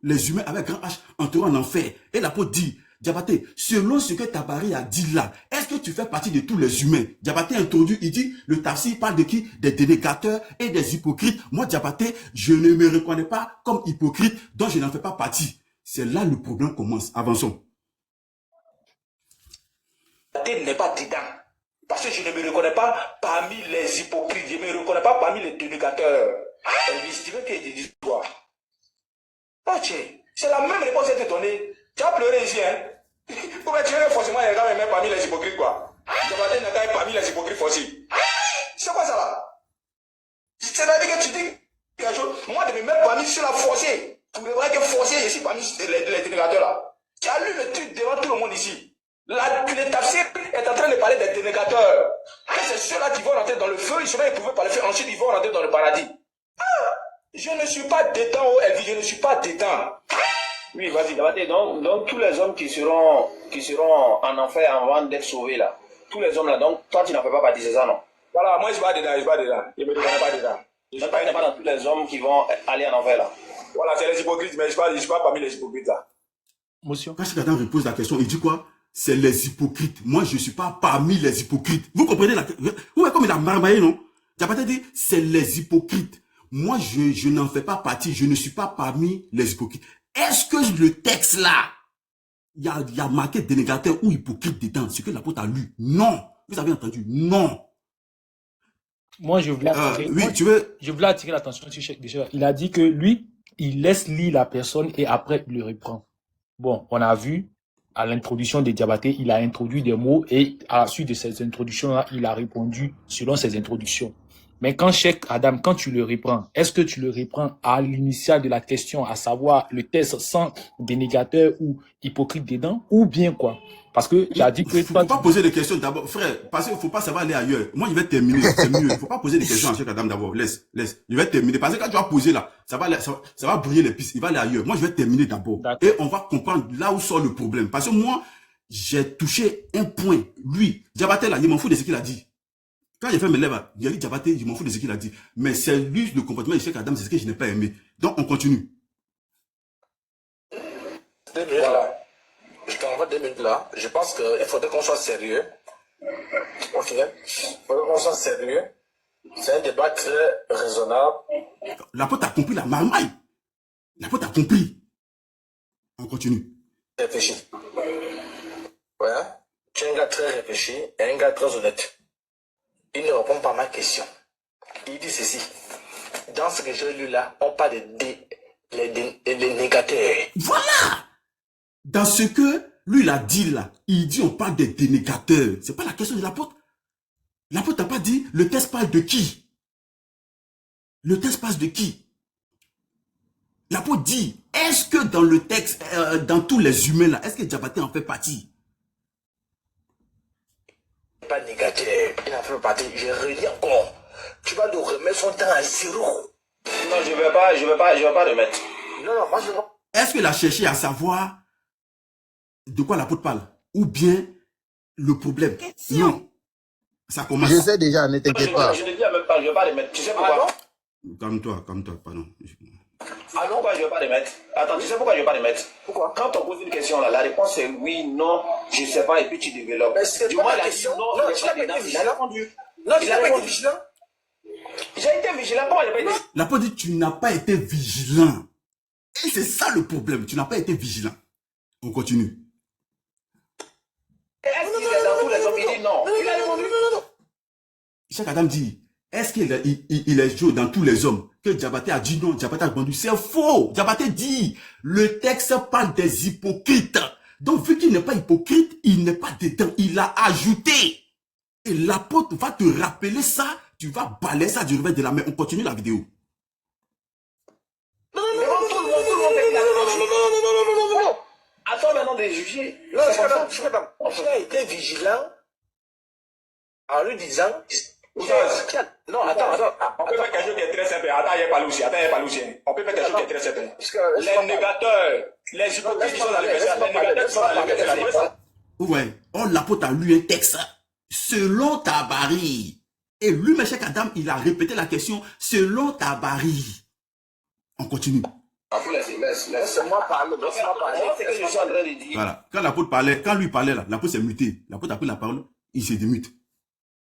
les humains avec grand H entreront en enfer. Et l'apôtre dit, Diabaté, selon ce que Tabari a dit là, est-ce que tu fais partie de tous les humains? Diabaté introduit, il dit, le tafsir parle de qui? Des dénégateurs et des hypocrites. Moi, Diabaté, je ne me reconnais pas comme hypocrite, donc je n'en fais pas partie. C'est là le problème commence. Avançons. Diabaté n'est pas dedans. Parce que je ne me reconnais pas parmi les hypocrites, je ne me reconnais pas parmi les dénégateurs. Elvis, tu veux que je te dise quoi? Ah tiens, c'est la même réponse que tu as donnée. Tu as pleuré ici, hein? Pourquoi tu veux forcément les gars même parmi les hypocrites, quoi? Diabaté n'est pas parmi les hypocrites forcés. C'est quoi ça là? C'est-à-dire que tu dis quelque chose, moi de me mettre parmi ceux-là forcés. Pour le vrai que forcé, je suis parmi les dénégateurs là. Tu as lu le truc devant tout le monde ici. Le tafsir est en train de parler des dénégateurs. C'est ceux-là qui vont rentrer dans le feu, ils seront éprouvés par le feu, ensuite ils vont rentrer dans le paradis. Ah, je ne suis pas dedans, oh Elvi, je ne suis pas dedans. Oui, vas-y. Donc tous les hommes qui seront en enfer avant d'être sauvés là, tous les hommes là, donc toi tu n'en fais pas partie, c'est ça non? Voilà, moi je ne suis pas dedans, je ne me reconnais pas dedans. Je ne suis pas dans tous les hommes qui vont aller en enfer là. Voilà, c'est les hypocrites, mais je ne suis pas parmi les hypocrites là. Motion. Quand Cheikh Adam repose la question, il dit quoi? C'est les hypocrites. Moi, je ne suis pas parmi les hypocrites. Vous comprenez la question? Vous voyez comme il a marmaillé, non? Diabaté dit, c'est les hypocrites. Moi, je n'en fais pas partie. Je ne suis pas parmi les hypocrites. Est-ce que le texte là, il y a marqué dénégateur ou hypocrite dedans? Ce que l'apôtre a lu? Non. Vous avez entendu? Non. Moi, je voulais je voulais attirer l'attention sur Cheikh déjà. Il a dit que lui, il laisse lire la personne et après, il le reprend. Bon, on a vu à l'introduction de Diabaté, il a introduit des mots et à la suite de ces introductions-là, il a répondu selon ses introductions. Mais quand Cheikh Adam, quand tu le reprends, est-ce que tu le reprends à l'initiale de la question, à savoir le test sans dénégateur ou hypocrite dedans, ou bien quoi? Parce que tu as dit que... Il ne faut pas poser des questions d'abord, frère, parce qu'il ne faut pas savoir aller ailleurs. Moi, je vais terminer, c'est mieux. Il ne faut pas poser des questions à Cheikh Adam d'abord. Laisse. Je vais terminer. Parce que quand tu vas poser là, ça va brouiller les pistes. Il va aller ailleurs. Moi, je vais terminer d'abord. Et on va comprendre là où sort le problème. Parce que moi, j'ai touché un point. Lui, Diabaté là, il m'en fout de ce qu'il a dit. Quand j'ai fait mes lèvres, il a dit Diabaté, je m'en fous de ce qu'il a dit. Mais c'est lui, le comportement de Cheikh Adam, c'est ce que je n'ai pas aimé. Donc, on continue. Voilà. Je t'envoie 2 minutes là. Je pense qu'il faudrait qu'on soit sérieux. Ok. Il faudrait qu'on soit sérieux. C'est un débat très raisonnable. L'apôtre a compris la marmaille. L'apôtre a compris. On continue. Réfléchi. Ouais. Tu es un gars très réfléchi et un gars très honnête. Il ne répond pas à ma question. Il dit ceci. Dans ce que j'ai lu là, on parle des négateurs. Voilà! Dans ce que lui il a dit là, il dit on parle des dénégateurs. C'est pas la question de l'apôtre. L'apôtre n'a pas dit le texte parle de qui? Le texte parle de qui? L'apôtre dit, est-ce que dans le texte, dans tous les humains là, est-ce que Diabaté en fait partie? Pas négateur, il en fait partie. Je relis encore. Tu vas nous remettre son temps à zéro. Non, je vais pas remettre. Non, moi je veux. Est-ce qu'il a cherché à savoir de quoi l'apôtre parle? Ou bien le problème? Non. Ça commence. Je sais déjà, ne t'inquiète pas. Je ne dis même pas, je ne vais pas remettre. Tu sais pourquoi? Calme-toi, pardon. Ah non, pourquoi je ne vais pas remettre? Attends, tu sais pourquoi je ne vais pas remettre? Pourquoi? Quand on pose une question là, la réponse est oui, non, je ne sais pas, et puis tu développes. Mais c'est du pas moins, la question. Non, Non, tu n'as pas été vigilant. Il a répondu. Non, tu n'as pas été vigilant. J'ai été vigilant, comment j'ai pas été? L'apôtre dit tu n'as pas été vigilant. Et c'est ça le problème, tu n'as pas été vigilant. On continue. Est-ce qu'il est dans tous les hommes? Il dit non. Il a répondu. Cheikh Adam dit, est-ce qu'il est joué dans tous les hommes? Que Diabaté a dit non, Diabaté a répondu, c'est faux. Diabaté dit, le texte parle des hypocrites. Donc, vu qu'il n'est pas hypocrite, il n'est pas dedans. Il a ajouté. Et l'apôtre va te rappeler ça. Tu vas balayer ça du revers de la main. On continue la vidéo. Non. Attends maintenant de juger. Non, tu as été vigilant en lui disant. Non, attends. On peut faire quelque chose qui est très simple. Attends, il n'y a pas Lucien. On peut faire quelque chose qui est très simple. Les négateurs, les hypocrites qui sont dans le verset, les négateurs qui sont dans le verset. Ouais. Oh, l'apôtre a lu un texte. Selon Tabari. Et lui, Cheikh Adam, il a répété la question selon Tabari. On continue. Laisse-moi parler. C'est ce que je suis en train de dire. Voilà. Quand lui parlait là, l'apôtre s'est muté. L'apôtre a pris la parole, il s'est démute.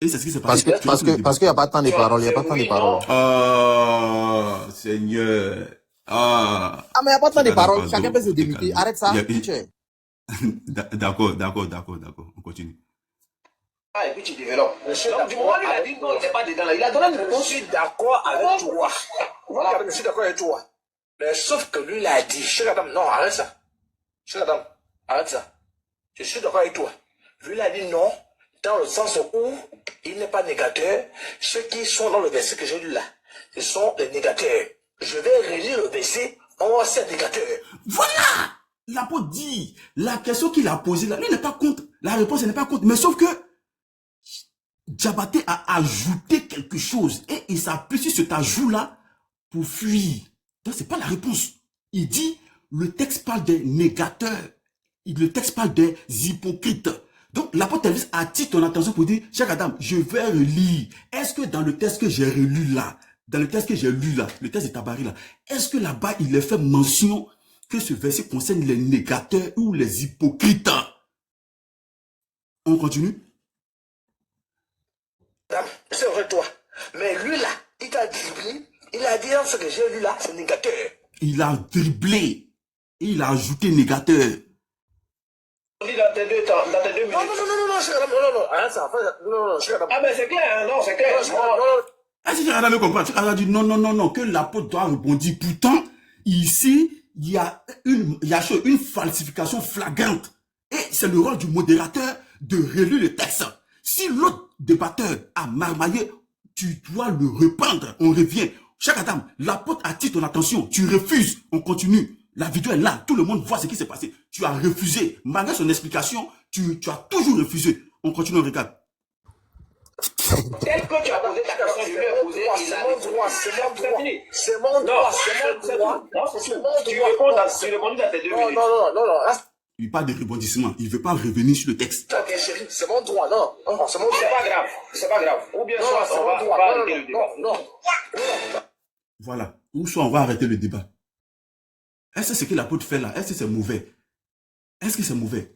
Et c'est ce qui s'est passé. Parce qu'il n'y a pas de temps de parole. Il n'y a pas de temps de parole. Oh, Seigneur. Ah, mais il n'y a pas de temps de parole. Chacun peut se démuter. Arrête ça. D'accord. On continue. Ah, et puis tu développes. Donc, du moment où il a dit non, il n'est pas dedans là, il a donné une réponse. Je suis d'accord avec toi. Voilà, je suis d'accord avec toi. Mais sauf que lui, il a dit, Cheikh Adam, non, arrête ça. Cheikh Adam, arrête ça. Je suis d'accord avec toi. Lui, il a dit non, dans le sens où il n'est pas négateur. Ceux qui sont dans le verset que j'ai lu là, ce sont les négateurs. Je vais relire le verset, on va ser négateur. Voilà! L'apôtre dit, la question qu'il a posée là, lui n'est pas contre. La réponse n'est pas contre. Mais sauf que Diabaté a ajouté quelque chose et il s'appuie sur cet ajout-là pour fuir. Donc, c'est pas la réponse. Il dit, le texte parle des négateurs. Le texte parle des hypocrites. Donc, l'apôtre attire ton attention pour dire, Cheikh Adam, je vais relire. Est-ce que dans le texte que j'ai relu là, dans le texte que j'ai lu là, le texte de Tabari là, est-ce que là-bas, il est fait mention que ce verset concerne les négateurs ou les hypocrites? On continue? C'est vrai, toi. Mais lui là, il t'a dribblé. Il a dit dans ce que j'ai lu là, c'est négateur. Il a dribblé. Et il a ajouté négateur. On dit dans tes deux minutes. Ah, mais c'est clair, hein, non, c'est clair. Est-ce que tu as compris? Tu as dit non, que l'apôtre doit répondre. Pourtant, ici, il y a une falsification flagrante. Et c'est le rôle du modérateur de relire le texte. Si l'autre débatteur a marmaillé, tu dois le reprendre. On revient. Chaque Adam, l'apôtre attire ton attention. Tu refuses. On continue. La vidéo est là. Tout le monde voit ce qui s'est passé. Tu as refusé. Malgré son explication, tu as toujours refusé. On continue, on regarde. Tel que tu as posé ta question, je lui ai posé. C'est mon droit. Tu réponds dans tes 2 minutes. Non. Il parle de rebondissement. Il ne veut pas revenir sur le texte. Ok, chérie, c'est mon droit, non. C'est mon droit. C'est pas grave. Ou bien soit on va arrêter le débat. Non. Voilà. Ou soit on va arrêter le débat. Est-ce que ce que l'apôtre fait là, est-ce que c'est mauvais? Est-ce que c'est mauvais?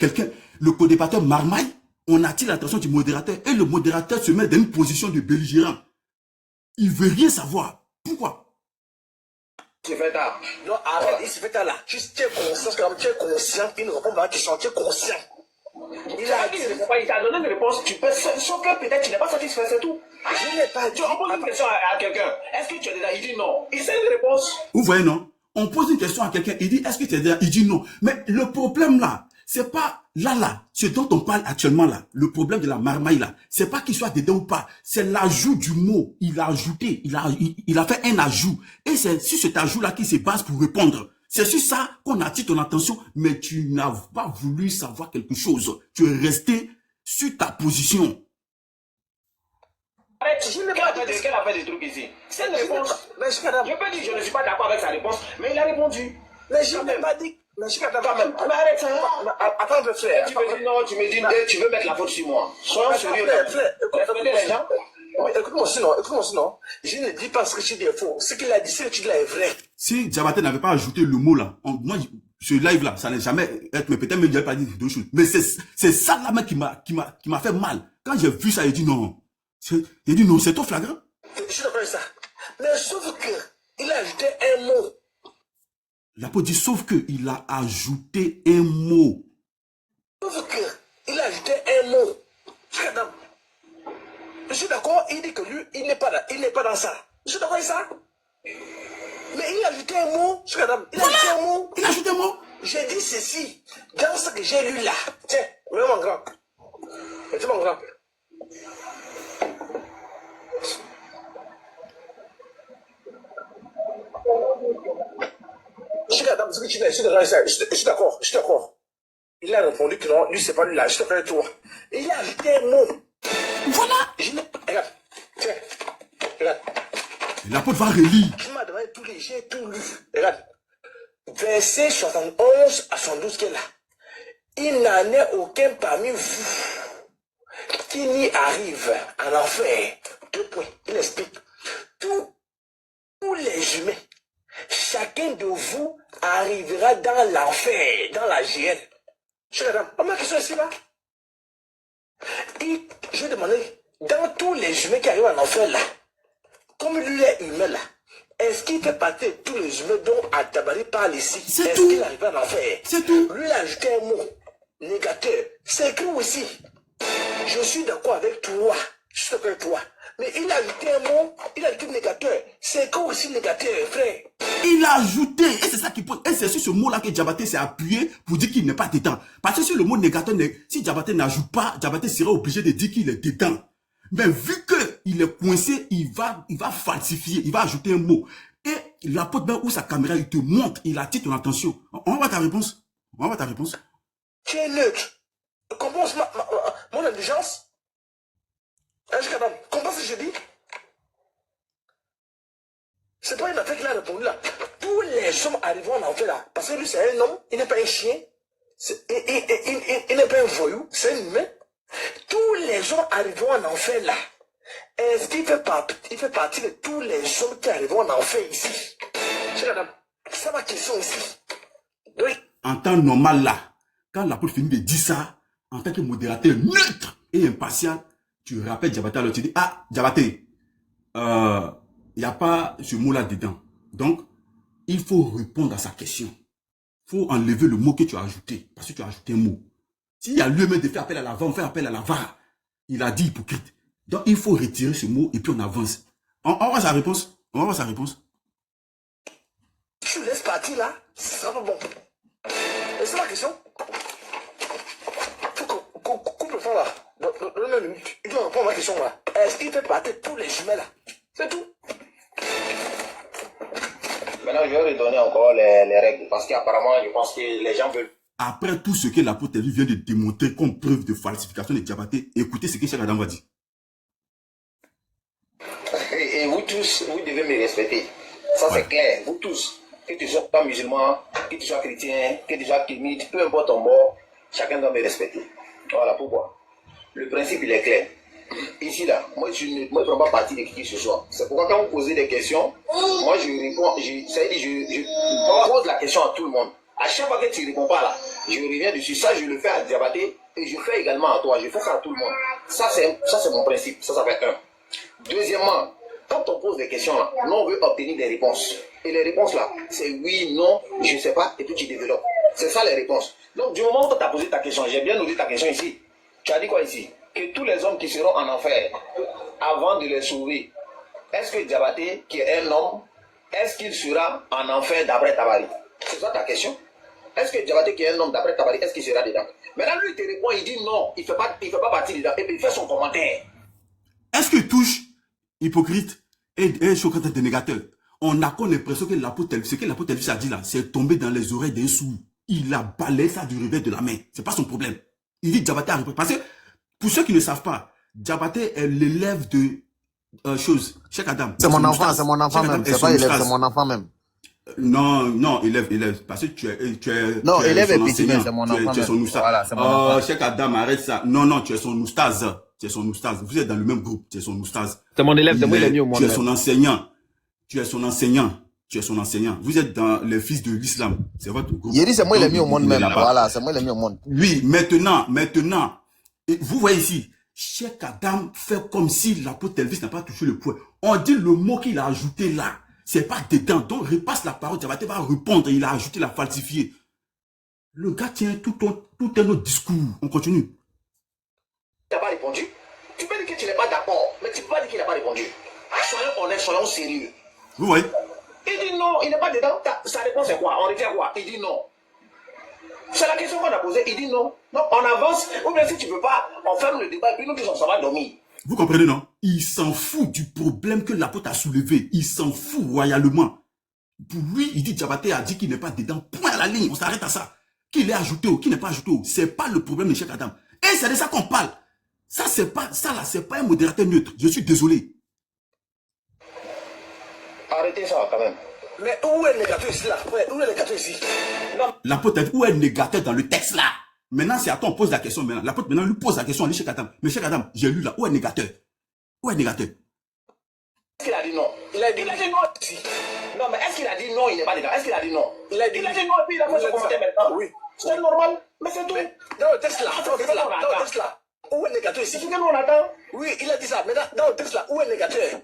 Le co-débatteur marmaille, on attire l'attention du modérateur et le modérateur se met dans une position de belligérant. Il veut rien savoir. Pourquoi? Tu fais tard. Non, arrête, il se fait tard là. Tu es conscient, il ne répond pas à la question, tu es conscient. Il t'a donné une réponse, tu peux, sauf que peut-être tu n'es pas satisfait, c'est tout. Je n'ai pas dit. Tu poses une question à quelqu'un, est-ce que tu es déjà, il dit non. Il sait une réponse. Vous voyez, non? On pose une question à quelqu'un, il dit, est-ce que tu es déjà? Il dit non. Mais le problème là, c'est pas là, ce dont on parle actuellement là, le problème de la marmaille là, c'est pas qu'il soit dedans ou pas, c'est l'ajout du mot. Il a ajouté, il a fait un ajout. Et c'est sur cet ajout là qu'il se base pour répondre. C'est sur ça qu'on attire ton attention, mais tu n'as pas voulu savoir quelque chose. Tu es resté sur ta position. Arrête, qu'elle a fait des trucs ici. C'est une réponse. Je peux dire je ne suis pas d'accord avec sa réponse, mais il a répondu. Mais je n'ai pas dit. Mais je suis pas d'accord. Mais arrête ça. Attends, frère. Tu me dis non, tu me dis tu veux mettre la faute sur moi. Soyons sérieux. Respectez les gens. Écoute-moi sinon. Je ne dis pas ce que tu dis est faux. Ce qu'il a dit, ce que tu dis là est vrai. Si Diabaté n'avait pas ajouté le mot là, moi, ce live là, ça n'est jamais être, mais peut-être même il n'avait pas dit deux choses. Mais c'est ça là même qui m'a fait mal. Quand j'ai vu ça, j'ai dit non. J'ai dit non, c'est trop flagrant. Je suis d'accord avec ça. Mais sauf que, il a ajouté un mot. L'apôtre dit, sauf que il a ajouté un mot. Sauf que, il a ajouté un mot. Je suis d'accord, il dit que lui, il n'est pas là, il n'est pas dans ça. Je suis d'accord avec ça. Mais il a ajouté un mot. Il a ajouté un mot. Il a ajouté un mot. J'ai dit ceci, dans ce que j'ai lu là. Tiens, regarde mon grand. Tiens mon grand. Je suis d'accord. Il a répondu que non, lui c'est pas lui là, je te fais toi. Il a ajouté un mot. Voilà. Regarde, tiens, regarde. L'apôtre va relire. Il m'a demandé tous les, j'ai tout lu. Regarde, verset 71 à 72 qui est là. Il n'en est aucun parmi vous qui n'y arrive en enfer. 2 points, il explique. Tous les humains, chacun de vous arrivera dans l'enfer, dans la GN. Je suis là, ma question ici là. Et je demandais, dans tous les humains qui arrivent en enfer là, comme lui est humain là, est-ce qu'il fait partie de tous les humains dont Atabari parle ici? Est-ce qu'il arrive en enfer? C'est tout. Lui il a ajouté un mot, négateur. C'est écrit aussi. Je suis d'accord avec toi. Je suis d'accord avec toi. Mais il a ajouté un mot, il a ajouté négateur. C'est écrit aussi négateur, frère. Il a ajouté, et c'est ça qui pose, et c'est sur ce mot-là que Diabaté s'est appuyé pour dire qu'il n'est pas dedans. Parce que sur le mot négateur, si Diabaté n'ajoute pas, Diabaté sera obligé de dire qu'il est dedans. Mais vu qu'il est coincé, il va falsifier, il va ajouter un mot. Et l'apôtre, où sa caméra, il te montre, il attire ton attention. On va voir ta réponse. Tu es neutre. Comprends mon intelligence? Comprends ce que je dis? C'est pas une affaire qu'il a répondu là. Tous les hommes arriveront en enfer là. Parce que lui, c'est un homme, il n'est pas un chien. Il n'est pas un voyou, c'est un humain. Tous les hommes arriveront en enfer là. Est-ce qu'il fait, il fait partie de tous les hommes qui arriveront en enfer ici? C'est madame, c'est ma question ici. Oui. En temps normal là, quand l'apôtre finit de dire ça, en tant que modérateur neutre et impartial, tu rappelles Diabaté, alors tu dis, ah, Diabaté, il n'y a pas ce mot-là dedans. Donc, il faut répondre à sa question. Il faut enlever le mot que tu as ajouté, parce que tu as ajouté un mot. S'il y a lieu même de faire appel à la VAR, on fait appel à la VAR. Il a dit hypocrite. Donc, il faut retirer ce mot et puis on avance. On va voir sa réponse. On va voir sa réponse. Tu laisses partir là, ce sera pas bon. Et c'est la question. Il faut qu'on coupe le fond là. Il doit répondre à ma question là. Est-ce qu'il fait partie de tous les jumelles là? C'est tout. Maintenant, je vais redonner encore les règles parce qu'apparemment, je pense que les gens veulent. Après tout ce que l'apôtre vient de démontrer comme preuve de falsification de Diabaté, écoutez ce que Cheikh Adam va dire. Et vous tous, vous devez me respecter. Ça, c'est clair. Vous tous, que tu sois pas musulman, que tu sois chrétien, que tu sois kémite, peu importe ton bord, chacun doit me respecter. Voilà pourquoi. Le principe, il est clair. Ici, là, moi, je ne prends pas partie de qui que ce soit. C'est pourquoi quand vous posez des questions, moi, je réponds, je pose la question à tout le monde. À chaque fois que tu ne réponds pas là, je reviens dessus. Ça, je le fais à Diabaté et je fais également à toi. Je fais ça à tout le monde. Ça, c'est mon principe. Ça fait un. Deuxièmement, quand on pose des questions là, nous, on veut obtenir des réponses. Et les réponses là, c'est oui, non, je ne sais pas, et puis tu développes. C'est ça les réponses. Donc, du moment où tu as posé ta question, j'ai bien noté ta question ici. Tu as dit quoi ici? Que tous les hommes qui seront en enfer, avant de les sauver, est-ce que Diabaté, qui est un homme, est-ce qu'il sera en enfer d'après Tabari? C'est ça ta question? Est-ce que Diabaté, qui est un homme d'après Tabari, est-ce qu'il sera dedans? Maintenant, lui, il te répond, il dit non, il ne fait pas partie dedans. Et puis, il fait son commentaire. Est-ce qu'il touche hypocrite et Socrate dénégateur? On a comme l'impression que ce que l'apôtre a dit là, c'est tombé dans les oreilles d'un sourd. Il a balayé ça du revers de la main. C'est pas son problème. Il dit Diabaté a repris. Parce que, pour ceux qui ne savent pas, Diabaté est l'élève de choses. Cheikh Adam. C'est mon enfant même. C'est pas élève, c'est mon enfant même. Non, élève. Parce que tu es non, tu es élève son et petit, enseignant. c'est mon enfant. Tu es son oustaz. Voilà, c'est mon enfant. Cheikh Adam, arrête ça. Non, tu es son oustaz. Tu es son oustaz. Vous êtes dans le même groupe. Tu es son oustaz. C'est mon élève, c'est moi, il est mis au monde. Tu es son enseignant. Tu es son enseignant. Vous êtes dans les fils de l'islam. C'est votre groupe. Il dit c'est moi, il est mis au monde même. Voilà, c'est moi, il est mis au monde. Oui, maintenant, et vous voyez ici, Cheikh Adam fait comme si l'apôtre Elvis n'a pas touché le point. On dit le mot qu'il a ajouté là. C'est pas dedans. Donc, repasse la parole. Diabaté va répondre. Il a ajouté, il a falsifié. Le gars tient tout un autre discours. On continue. Tu n'as pas répondu. Tu peux dire que tu n'es pas d'accord, mais tu ne peux pas dire qu'il n'a pas répondu. Soyons honnêtes, soyons sérieux. Vous voyez? Il dit non, il n'est pas dedans. Sa réponse est quoi? On retient quoi? Il dit non. C'est la question qu'on a posée. Il dit non. Non, on avance. Ou bien si tu ne veux pas, on ferme le débat et puis nous disons ça va dormir. Vous comprenez, non? Il s'en fout du problème que l'apôtre a soulevé. Il s'en fout royalement. Pour lui, il dit Diabaté a dit qu'il n'est pas dedans. Point à la ligne. On s'arrête à ça. Qu'il est ajouté ou qu'il n'est pas ajouté. C'est pas le problème de Cheikh Adam. Et c'est de ça qu'on parle. Ça, c'est pas un modérateur neutre. Je suis désolé. Arrêtez ça quand même. Mais où est le négateur ici là? Où est le négateur ici? L'apôtre a dit où est le négateur dans le texte là? Maintenant, c'est à toi, on pose la question maintenant. L'apôtre maintenant lui pose la question, lui Cheikh Adam. Mais Cheikh Adam, j'ai lu là, où est le négateur? Où est le négateur? Est-ce qu'il a dit non? Il a dit non ici. Non, mais est-ce qu'il a dit non, il n'est pas dedans? Est-ce qu'il a dit non? Il a dit non et puis il a fait son commentaire maintenant. Oui. C'est normal, mais c'est tout. Dans le texte là, où est le négateur ici? C'est ce que nous on attend. Oui, il a dit ça. Mais dans le texte là, où est le négateur?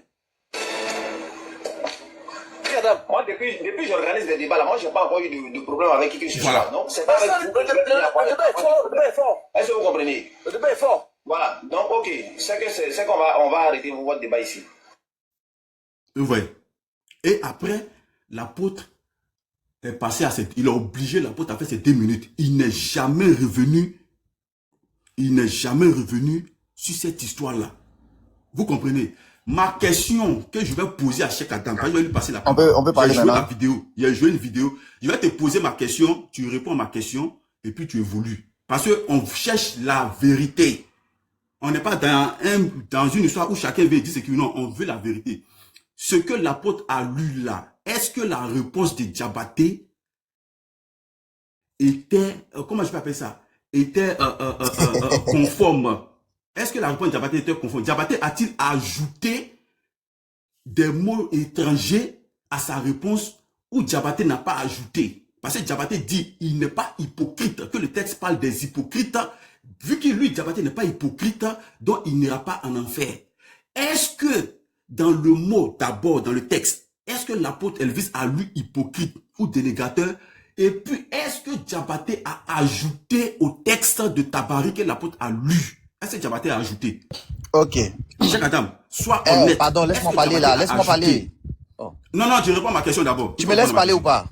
Moi, depuis j'organise des débats là, moi, je n'ai pas encore eu de problème avec qui que ce soit. Voilà. Non, c'est pas avec vous. Le débat est fort. Est-ce que vous comprenez? Le débat est fort. Voilà. Donc, ok. C'est qu'on va arrêter votre débat ici. Vous voyez? Et après, l'apôtre est passé à cette... Il a obligé l'apôtre à faire ces 2 minutes. Il n'est jamais revenu sur cette histoire-là. Vous comprenez? Ma question que je vais poser à Cheikh Adam, quand je vais lui passer la parole, on peut parler maintenant. Il a joué une vidéo. Je vais te poser ma question, tu réponds à ma question, et puis tu évolues. Parce qu'on cherche la vérité. On n'est pas dans une histoire où chacun veut dire ce qu'il veut. Non, on veut la vérité. Ce que l'apôtre a lu là, est-ce que la réponse de Diabaté était, comment je peux appeler ça, était conforme Est-ce que la réponse de Diabaté était conforme? Diabaté a-t-il ajouté des mots étrangers à sa réponse ou Diabaté n'a pas ajouté? Parce que Diabaté dit il n'est pas hypocrite, que le texte parle des hypocrites. Vu que lui, Diabaté n'est pas hypocrite, donc il n'ira pas en enfer. Est-ce que dans le mot, d'abord, dans le texte, est-ce que l'apôtre Elvis a lu hypocrite ou dénégateur? Et puis, est-ce que Diabaté a ajouté au texte de Tabari que l'apôtre a lu? Est-ce que Diabaté a ajouté? Ok. Cheikh Adam, sois honnête. Pardon, laisse-moi parler là, laisse-moi parler. Oh. Non, je réponds à ma question d'abord. Tu me laisses parler ou pas?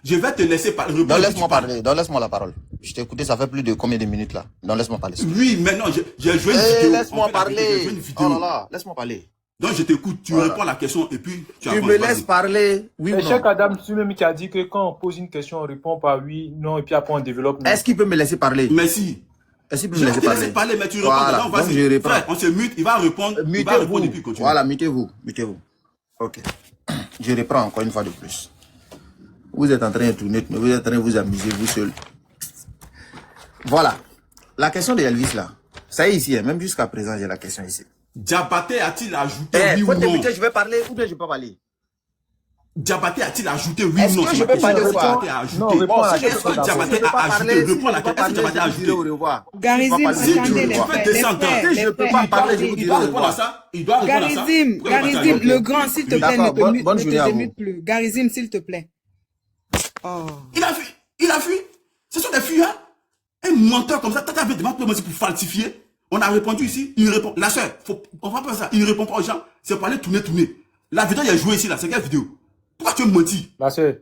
Je vais te laisser parler. Donc laisse-moi parler, donc laisse-moi la parole. Je t'ai écouté, ça fait plus de combien de minutes là? Donc laisse-moi parler. Oui, mais non, j'ai joué une vidéo. Laisse-moi parler. Oh là là, laisse-moi parler. Donc je t'écoute, tu réponds à la question et puis tu avances. Tu me laisses parler, oui ou non? Cheikh Adam, c'est lui-même qui a dit que quand on pose une question, on répond par oui, non, et puis après on développe. Non. Est-ce qu'il peut me laisser parler? Merci. Est-ce qu'il peut me laisser parler? Mais tu réponds. Voilà, Non, vas-y. donc je réponds. Frère, on se mute, il va répondre. Il va répondre et puis continue. Voilà, mutez-vous. Ok. Je reprends encore une fois de plus. Vous êtes en train de tourner, mais vous êtes en train de vous amuser vous seul. Voilà. La question de Elvis là. Ça y est ici, hein. Même jusqu'à présent, j'ai la question ici. Diabaté a-t-il ajouté oui ou faut non? t'écouter, je vais parler ou bien je ne peux pas parler? Diabaté a-t-il ajouté oui ou non? Est-ce que je peux parler ou pas? Non, réponds à la Est-ce que Diabaté a ajouté? Réponds à la question. Est-ce que Diabaté a ajouté? Au revoir. Garizim, attendez les frères. Si je ne peux pas parler, je vous Il dirai doit au répondre à revoir. ça. Il doit répondre à ça. Garizim, le grand, s'il te plaît, ne D'accord, te bonne journée à vous. démute plus. Garizim, s'il te plaît. Oh. Il a fui. Ce sont des fuyards. Un menteur comme ça, t'as fait demande pour falsifier. On a répondu ici, il répond. La soeur, on va pas ça. Il répond pas aux gens. C'est pour aller tourner. La vidéo, il a joué ici, là. C'est quelle vidéo? Pourquoi tu veux mentir? La soeur.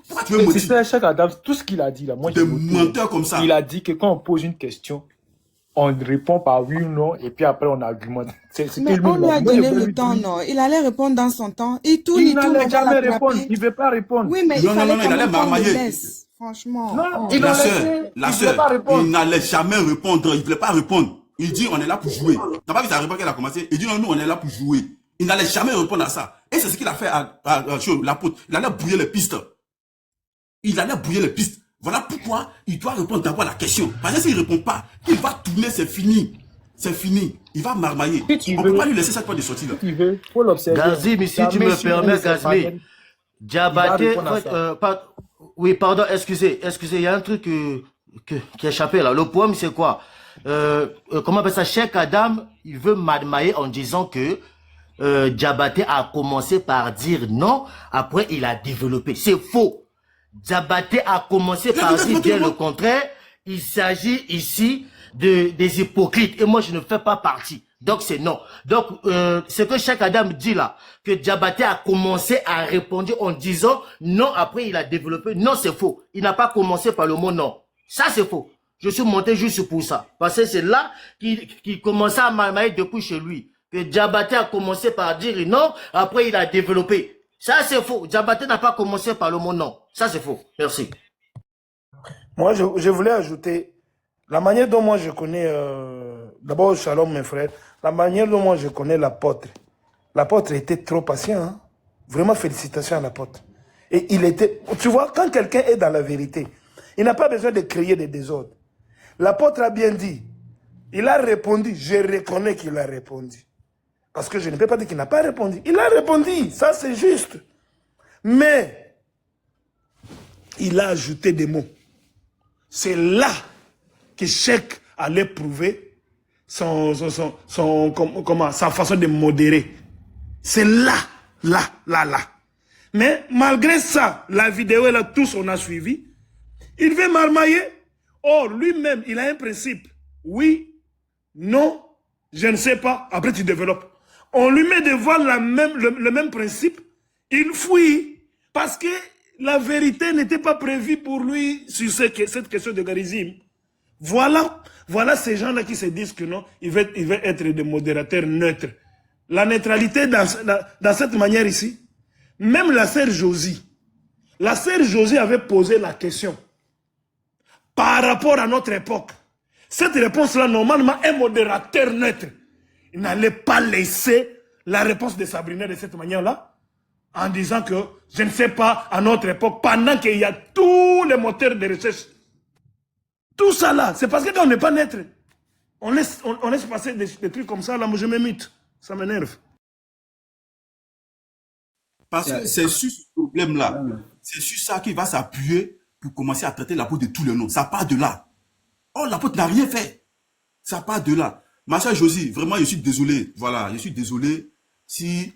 Pourquoi tu veux mentir? C'est Cheikh Adam, tout ce qu'il a dit là. Moi, des menteurs comme ça. Il a dit que quand on pose une question, on répond par oui ou non, et puis après on argumente. Mais on lui a donné le temps, non? Il allait répondre dans son temps. Il tourne, il n'allait jamais répondre. Il ne veut pas répondre. Oui, mais il allait marmailler. Franchement. Non, la soeur, il n'allait jamais répondre. Il ne voulait pas répondre. Il dit, on est là pour jouer. T'as pas vu sa réponse qu'elle a commencé? Il dit, non, nous, on est là pour jouer. Il n'allait jamais répondre à ça. Et c'est ce qu'il a fait à l'apôtre. Il allait brouiller les pistes. Voilà pourquoi il doit répondre d'abord à la question. Parce que s'il ne répond pas, il va tourner, c'est fini. Il va marmailler. On ne peut pas lui laisser cette porte de sortie là. Il veut, faut l'observer. Gazim, si tu me permets, Gazmi. Diabaté, oui, pardon, excusez, il y a un truc qui est échappé là. Le problème, c'est quoi? Comment on appelle ça? Cheikh Adam, il veut marmailler en disant que Diabaté a commencé par dire non, après il a développé. C'est faux. Diabaté a commencé par dire bien le contraire. Il s'agit ici des hypocrites et moi je ne fais pas partie. Donc c'est non. Donc ce que Cheikh Adam dit là, que Diabaté a commencé à répondre en disant non, après il a développé. Non, c'est faux. Il n'a pas commencé par le mot non. Ça c'est faux. Je suis monté juste pour ça. Parce que c'est là qu'il commençait à marmailler depuis chez lui. Que Diabaté a commencé par dire non, après il a développé. Ça c'est faux. Diabaté n'a pas commencé par le mot non. Ça c'est faux. Merci. Moi, je voulais ajouter la manière dont moi je connais, d'abord shalom mes frères, la manière dont moi je connais l'apôtre. L'apôtre était trop patient. Hein? Vraiment félicitations à l'apôtre. Et il était, tu vois, quand quelqu'un est dans la vérité, il n'a pas besoin de créer des désordres. L'apôtre a bien dit, il a répondu, je reconnais qu'il a répondu. Parce que je ne peux pas dire qu'il n'a pas répondu. Il a répondu, ça c'est juste. Mais, il a ajouté des mots. C'est là que Cheikh allait prouver sa façon de modérer. C'est là. Mais malgré ça, la vidéo là, tous on a suivi. Il veut marmailler. Or, lui-même, il a un principe. Oui, non, je ne sais pas. Après, tu développes. On lui met devant le même principe. Il fuit. Parce que la vérité n'était pas prévue pour lui sur cette question de garizim. Voilà ces gens-là qui se disent que non, ils veulent être des modérateurs neutres. La neutralité dans cette manière ici, même la sœur Josie avait posé la question par rapport à notre époque. Cette réponse-là, normalement, un modérateur neutre, il n'allait pas laisser la réponse de Sabrina de cette manière-là, en disant que, je ne sais pas, à notre époque, pendant qu'il y a tous les moteurs de recherche. Tout ça là, c'est parce qu'on n'est pas neutre. On laisse passer des trucs comme ça, là, moi je m'émute. Ça m'énerve. Parce que c'est sur ce problème-là, c'est sur ça qu'il va s'appuyer pour commencer à traiter l'apôtre de tous les noms. Ça part de là. Oh, l'apôtre n'a rien fait. Ça part de là. Ma soeur Josie, vraiment, je suis désolé. Voilà, je suis désolé si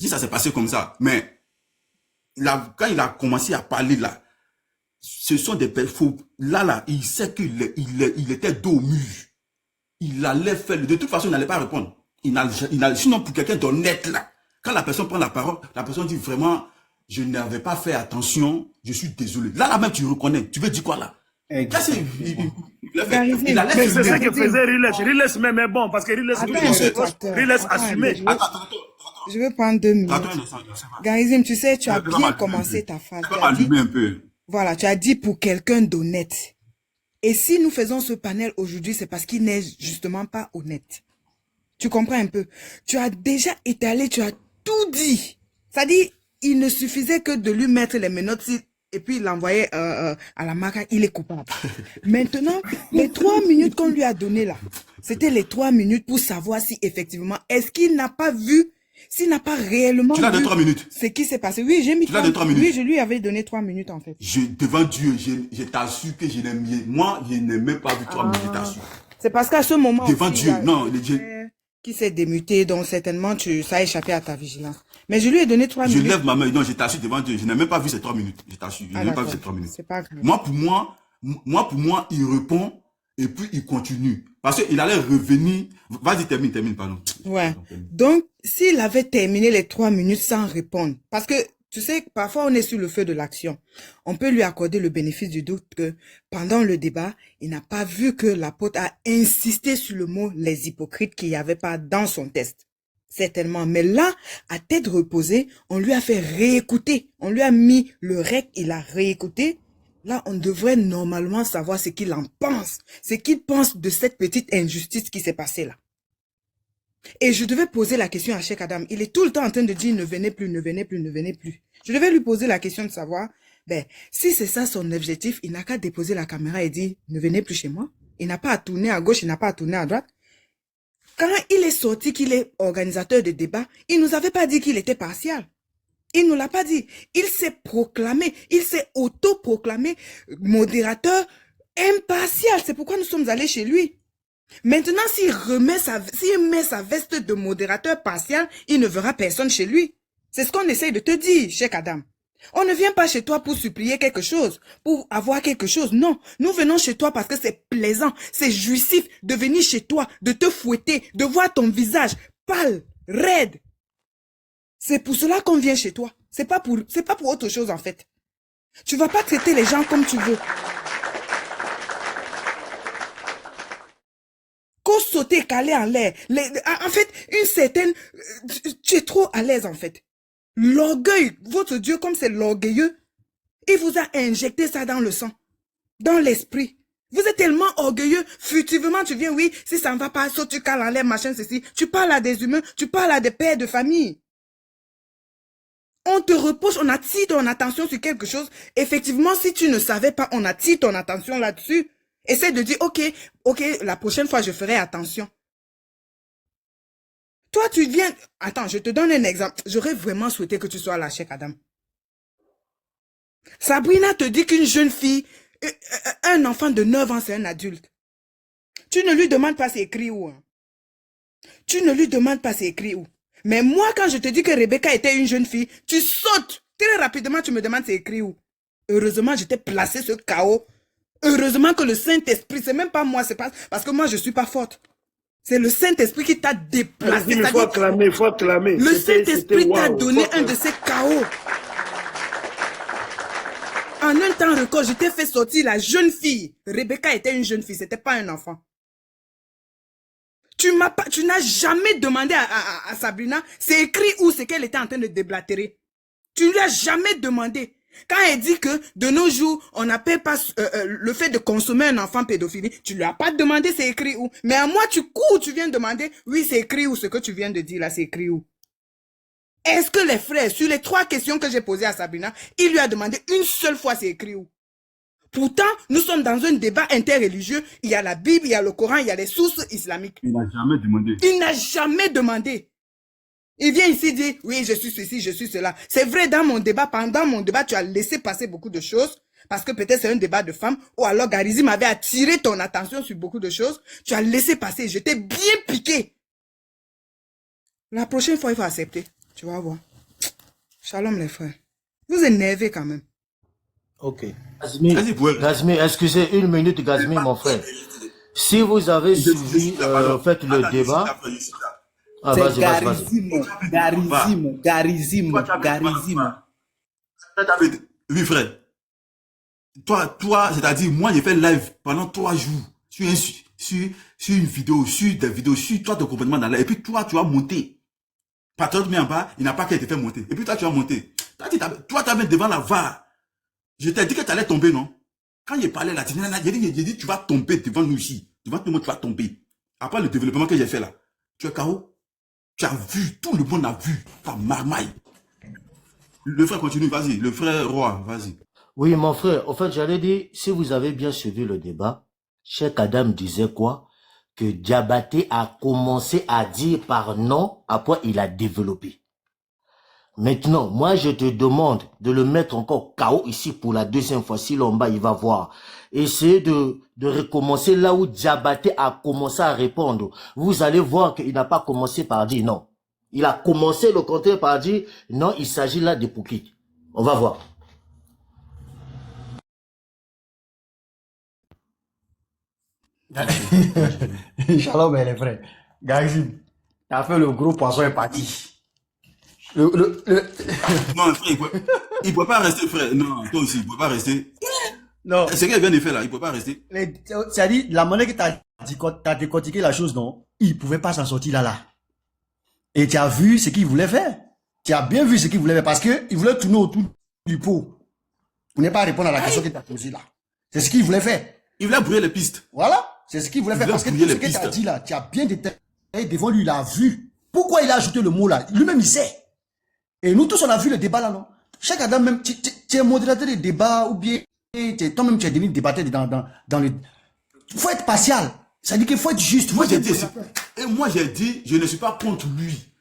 ça s'est passé comme ça. Mais quand il a commencé à parler là, ce sont des personnes. Là, il sait qu'il était dos au mur. Il allait faire. De toute façon, il n'allait pas répondre. Sinon, pour quelqu'un d'honnête là, quand la personne prend la parole, la personne dit vraiment, je n'avais pas fait attention, je suis désolé. Là même, tu reconnais. Tu veux dire quoi là? Il a mais c'est ça que faisait Riles. Riles même est bon parce que Riles assumé. Attends. Je veux prendre 2 minutes. Garizim, tu sais, tu as bien commencé ta phrase. Un peu. Voilà, tu as dit pour quelqu'un d'honnête. Et si nous faisons ce panel aujourd'hui, c'est parce qu'il n'est justement pas honnête. Tu comprends un peu? Tu as déjà étalé, tu as tout dit. C'est-à-dire, il ne suffisait que de lui mettre les menottes et puis l'envoyer à la maca, il est coupable. Maintenant, les 3 minutes qu'on lui a données là, c'était les 3 minutes pour savoir si effectivement, est-ce qu'il n'a pas vu, s'il n'a pas réellement vu. Tu l'as donné 3 minutes. Ce qui s'est passé. Oui, j'ai mis 3 minutes. Oui, je lui avais donné 3 minutes en fait. Devant Dieu, je t'assure que je n'ai même pas vu 3 minutes, je t'assure. C'est parce qu'à ce moment devant aussi, Dieu, non, qui s'est démuté, donc certainement ça a échappé à ta vigilance. Mais je lui ai donné 3 minutes. Je lève ma main, non, je t'assure devant Dieu, je n'ai même pas vu ces 3 minutes, je t'assure, je n'ai même pas vu ces 3 minutes. C'est pas grave. Moi, pour moi, il répond et puis il continue. Parce qu'il allait revenir. Vas-y, termine, pardon. Ouais. Donc, s'il avait terminé les 3 minutes sans répondre, parce que, tu sais, parfois on est sur le feu de l'action. On peut lui accorder le bénéfice du doute que pendant le débat, il n'a pas vu que l'apôtre a insisté sur le mot les hypocrites qu'il n'y avait pas dans son test. Certainement. Mais là, à tête reposée, on lui a fait réécouter. On lui a mis le rec, il a réécouté. Là, on devrait normalement savoir ce qu'il en pense. Ce qu'il pense de cette petite injustice qui s'est passée là. Et je devais poser la question à Cheikh Adam. Il est tout le temps en train de dire ne venez plus, ne venez plus, ne venez plus. Je devais lui poser la question de savoir, si c'est ça son objectif, il n'a qu'à déposer la caméra et dire ne venez plus chez moi. Il n'a pas à tourner à gauche, il n'a pas à tourner à droite. Quand il est sorti qu'il est organisateur de débat, il nous avait pas dit qu'il était partial. Il nous l'a pas dit. Il s'est proclamé, il s'est auto-proclamé modérateur impartial. C'est pourquoi nous sommes allés chez lui. Maintenant, s'il met sa veste de modérateur partial, il ne verra personne chez lui. C'est ce qu'on essaye de te dire, Cheikh Adam. On ne vient pas chez toi pour supplier quelque chose, pour avoir quelque chose. Non, nous venons chez toi parce que c'est plaisant, c'est jouissif de venir chez toi, de te fouetter, de voir ton visage pâle, raide. C'est pour cela qu'on vient chez toi. C'est pas pour autre chose en fait. Tu vas pas traiter les gens comme tu veux. Qu'au sauter, caler en l'air. En fait, une certaine... Tu es trop à l'aise en fait. L'orgueil, votre Dieu, comme c'est l'orgueilleux, il vous a injecté ça dans le sang, dans l'esprit. Vous êtes tellement orgueilleux, furtivement tu viens, oui, si ça ne va pas, saute, tu cales en l'air, machin, ceci. Tu parles à des humains, tu parles à des pères de famille. On te repousse, on attire ton attention sur quelque chose. Effectivement, si tu ne savais pas, on attire ton attention là-dessus. Essaie de dire, ok, la prochaine fois, je ferai attention. Toi, tu viens... Attends, je te donne un exemple. J'aurais vraiment souhaité que tu sois là, Cheikh Adam. Sabrina te dit qu'une jeune fille, un enfant de 9 ans, c'est un adulte. Tu ne lui demandes pas c'est écrit où. Hein. Tu ne lui demandes pas c'est écrit où. Mais moi, quand je te dis que Rebecca était une jeune fille, tu sautes. Très rapidement, tu me demandes c'est écrit où. Heureusement, je t'ai placé ce chaos. Heureusement que le Saint-Esprit, c'est même pas moi, c'est pas... Parce que moi, je suis pas forte. C'est le Saint-Esprit qui t'a déplacé. Il faut acclamer, il faut acclamer. Le Saint-Esprit t'a donné un de ces chaos. En un temps record, je t'ai fait sortir la jeune fille. Rebecca était une jeune fille, c'était pas un enfant. Tu n'as jamais demandé à Sabrina, c'est écrit où c'est qu'elle était en train de déblatérer. Tu lui as jamais demandé. Quand elle dit que de nos jours, on n'appelle pas le fait de consommer un enfant pédophilie, tu lui as pas demandé c'est écrit où. Mais à moi, tu cours, tu viens demander, oui, c'est écrit où, ce que tu viens de dire là, c'est écrit où. Est-ce que les frères, sur les 3 questions que j'ai posées à Sabrina, il lui a demandé une seule fois c'est écrit où. Pourtant, nous sommes dans un débat interreligieux. Il y a la Bible, il y a le Coran, il y a les sources islamiques. Il n'a jamais demandé. Il n'a jamais demandé. Il vient ici dire, oui, je suis ceci, je suis cela. C'est vrai, dans mon débat, pendant mon débat, tu as laissé passer beaucoup de choses. Parce que peut-être c'est un débat de femmes. Ou alors Garizi m'avait attiré ton attention sur beaucoup de choses. Tu as laissé passer. J'étais bien piqué. La prochaine fois, il faut accepter. Tu vas voir. Shalom les frères. Vous énervez quand même. Ok. Gazmi, excusez une minute, Gazmi, mon frère. Si vous avez suivi fait le débat... Ah, c'est vas-y. garizime. Oui, frère. Toi, c'est-à-dire, moi, j'ai fait live pendant 3 jours sur une vidéo, sur des vidéos, sur toi, ton comportement dans l'air. Et puis, toi, tu as monté. Patriote mis en bas, il n'a pas qu'à te faire monter. Et puis, toi, tu as monté. Toi, tu as mis devant la VAR. Je t'ai dit que tu allais tomber, non? Quand j'ai parlé là, j'ai dit, tu vas tomber devant nous ici. Devant tout le monde, tu vas tomber. Après le développement que j'ai fait là, tu es KO. Tu as vu, tout le monde a vu ta marmaille. Le frère continue, vas-y. Le frère roi, vas-y. Oui, mon frère, en fait, j'allais dire, si vous avez bien suivi le débat, Cheikh Adam disait quoi? Que Diabaté a commencé à dire par non, après il a développé. Maintenant, moi, je te demande de le mettre encore KO ici pour la deuxième fois. Si Lomba, il va voir. Essayez de recommencer là où Diabaté a commencé à répondre. Vous allez voir qu'il n'a pas commencé par dire non. Il a commencé le contraire par dire non, il s'agit là de Poukit. On va voir. Shalom, les frères. Gazim, t'as fait le gros poisson est parti. Non, frère, il ne peut pas rester, frère. Non, toi aussi, il ne peut pas rester. Non. C'est ce qu'il vient de faire là, il ne peut pas rester. C'est-à-dire, la manière que t'as décortiqué la chose, non? Il ne pouvait pas s'en sortir là. Et tu as vu ce qu'il voulait faire. Tu as bien vu ce qu'il voulait faire parce qu'il voulait tourner autour du pot. Pour ne pas répondre à la question que tu as posée là. C'est ce qu'il voulait faire. Il voulait brouiller les pistes. Voilà. C'est ce qu'il voulait faire parce que tout ce que tu as dit là, tu as bien détaillé devant lui, il a vu. Pourquoi il a ajouté le mot là? Lui-même, il sait. Et nous tous, on a vu le débat là, non? Chaque Adam, même, tu es modérateur des débats ou bien toi-même, tu es devenu débatteur dans le... Il faut être partial. Ça dit qu'il faut être juste. Moi, j'ai dit, je ne suis pas contre lui.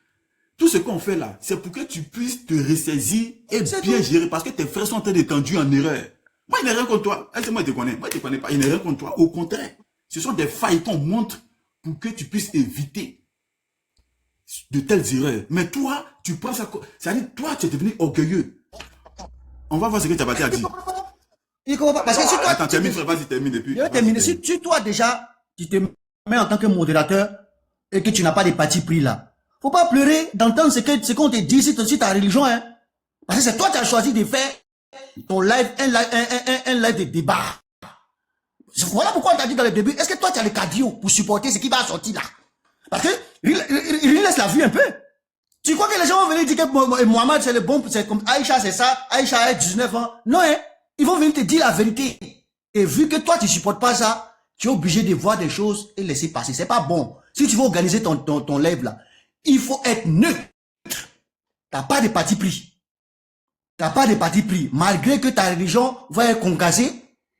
Tout ce qu'on fait là, c'est pour que tu puisses te ressaisir et bien gérer. Parce que tes frères sont en train de tendu en erreur. Moi, il n'est rien contre toi. Moi, je te connais. Moi, je te connais pas. Il n'est rien contre toi. Au contraire, ce sont des failles qu'on montre pour que tu puisses éviter de telles erreurs. Mais toi, tu penses à quoi? C'est-à-dire, toi, tu es devenu orgueilleux. On va voir ce que Diabaté a dit. Il comprend pas. Parce que si toi... Attends, termine, frère, vas-y, termine depuis. Si toi, déjà, tu te mets en tant que modérateur et que tu n'as pas de parti pris là, faut pas pleurer d'entendre ce qu'on te dit sur ta religion, hein. Parce que c'est toi qui as choisi de faire ton live, un live de débat. Voilà pourquoi on t'a dit dans le début, est-ce que toi tu as le cadio pour supporter ce qui va sortir là? Parce que il laisse la vue un peu. Tu crois que les gens vont venir dire que Mohamed c'est le bon, c'est comme Aïcha c'est ça, Aïcha a 19 ans. Non, hein? Ils vont venir te dire la vérité. Et vu que toi tu supportes pas ça, tu es obligé de voir des choses et laisser passer. C'est pas bon. Si tu veux organiser ton live là, il faut être neutre. T'as pas de parti pris. T'as pas de parti pris. Malgré que ta religion va être concassée,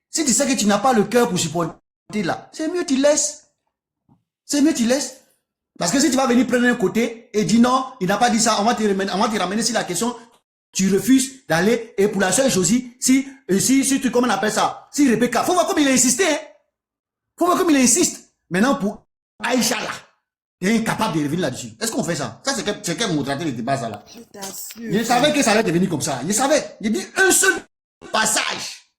si tu sais que tu n'as pas le cœur pour supporter là, c'est mieux tu laisses. C'est mieux tu laisses. Parce que si tu vas venir prendre un côté et dire non, il n'a pas dit ça, on va te ramener sur la question, tu refuses d'aller, et pour la seule chose, si tu, comment on appelle ça, si Rebecca, faut voir comme il a insisté, hein. Faut voir comme il insiste. Maintenant, pour Aïcha là, il est incapable de revenir là-dessus. Est-ce qu'on fait ça? Ça, c'est quel modérateur de débat, ça là? Je savais que ça allait devenir comme ça. Je savais. J'ai dit un seul passage.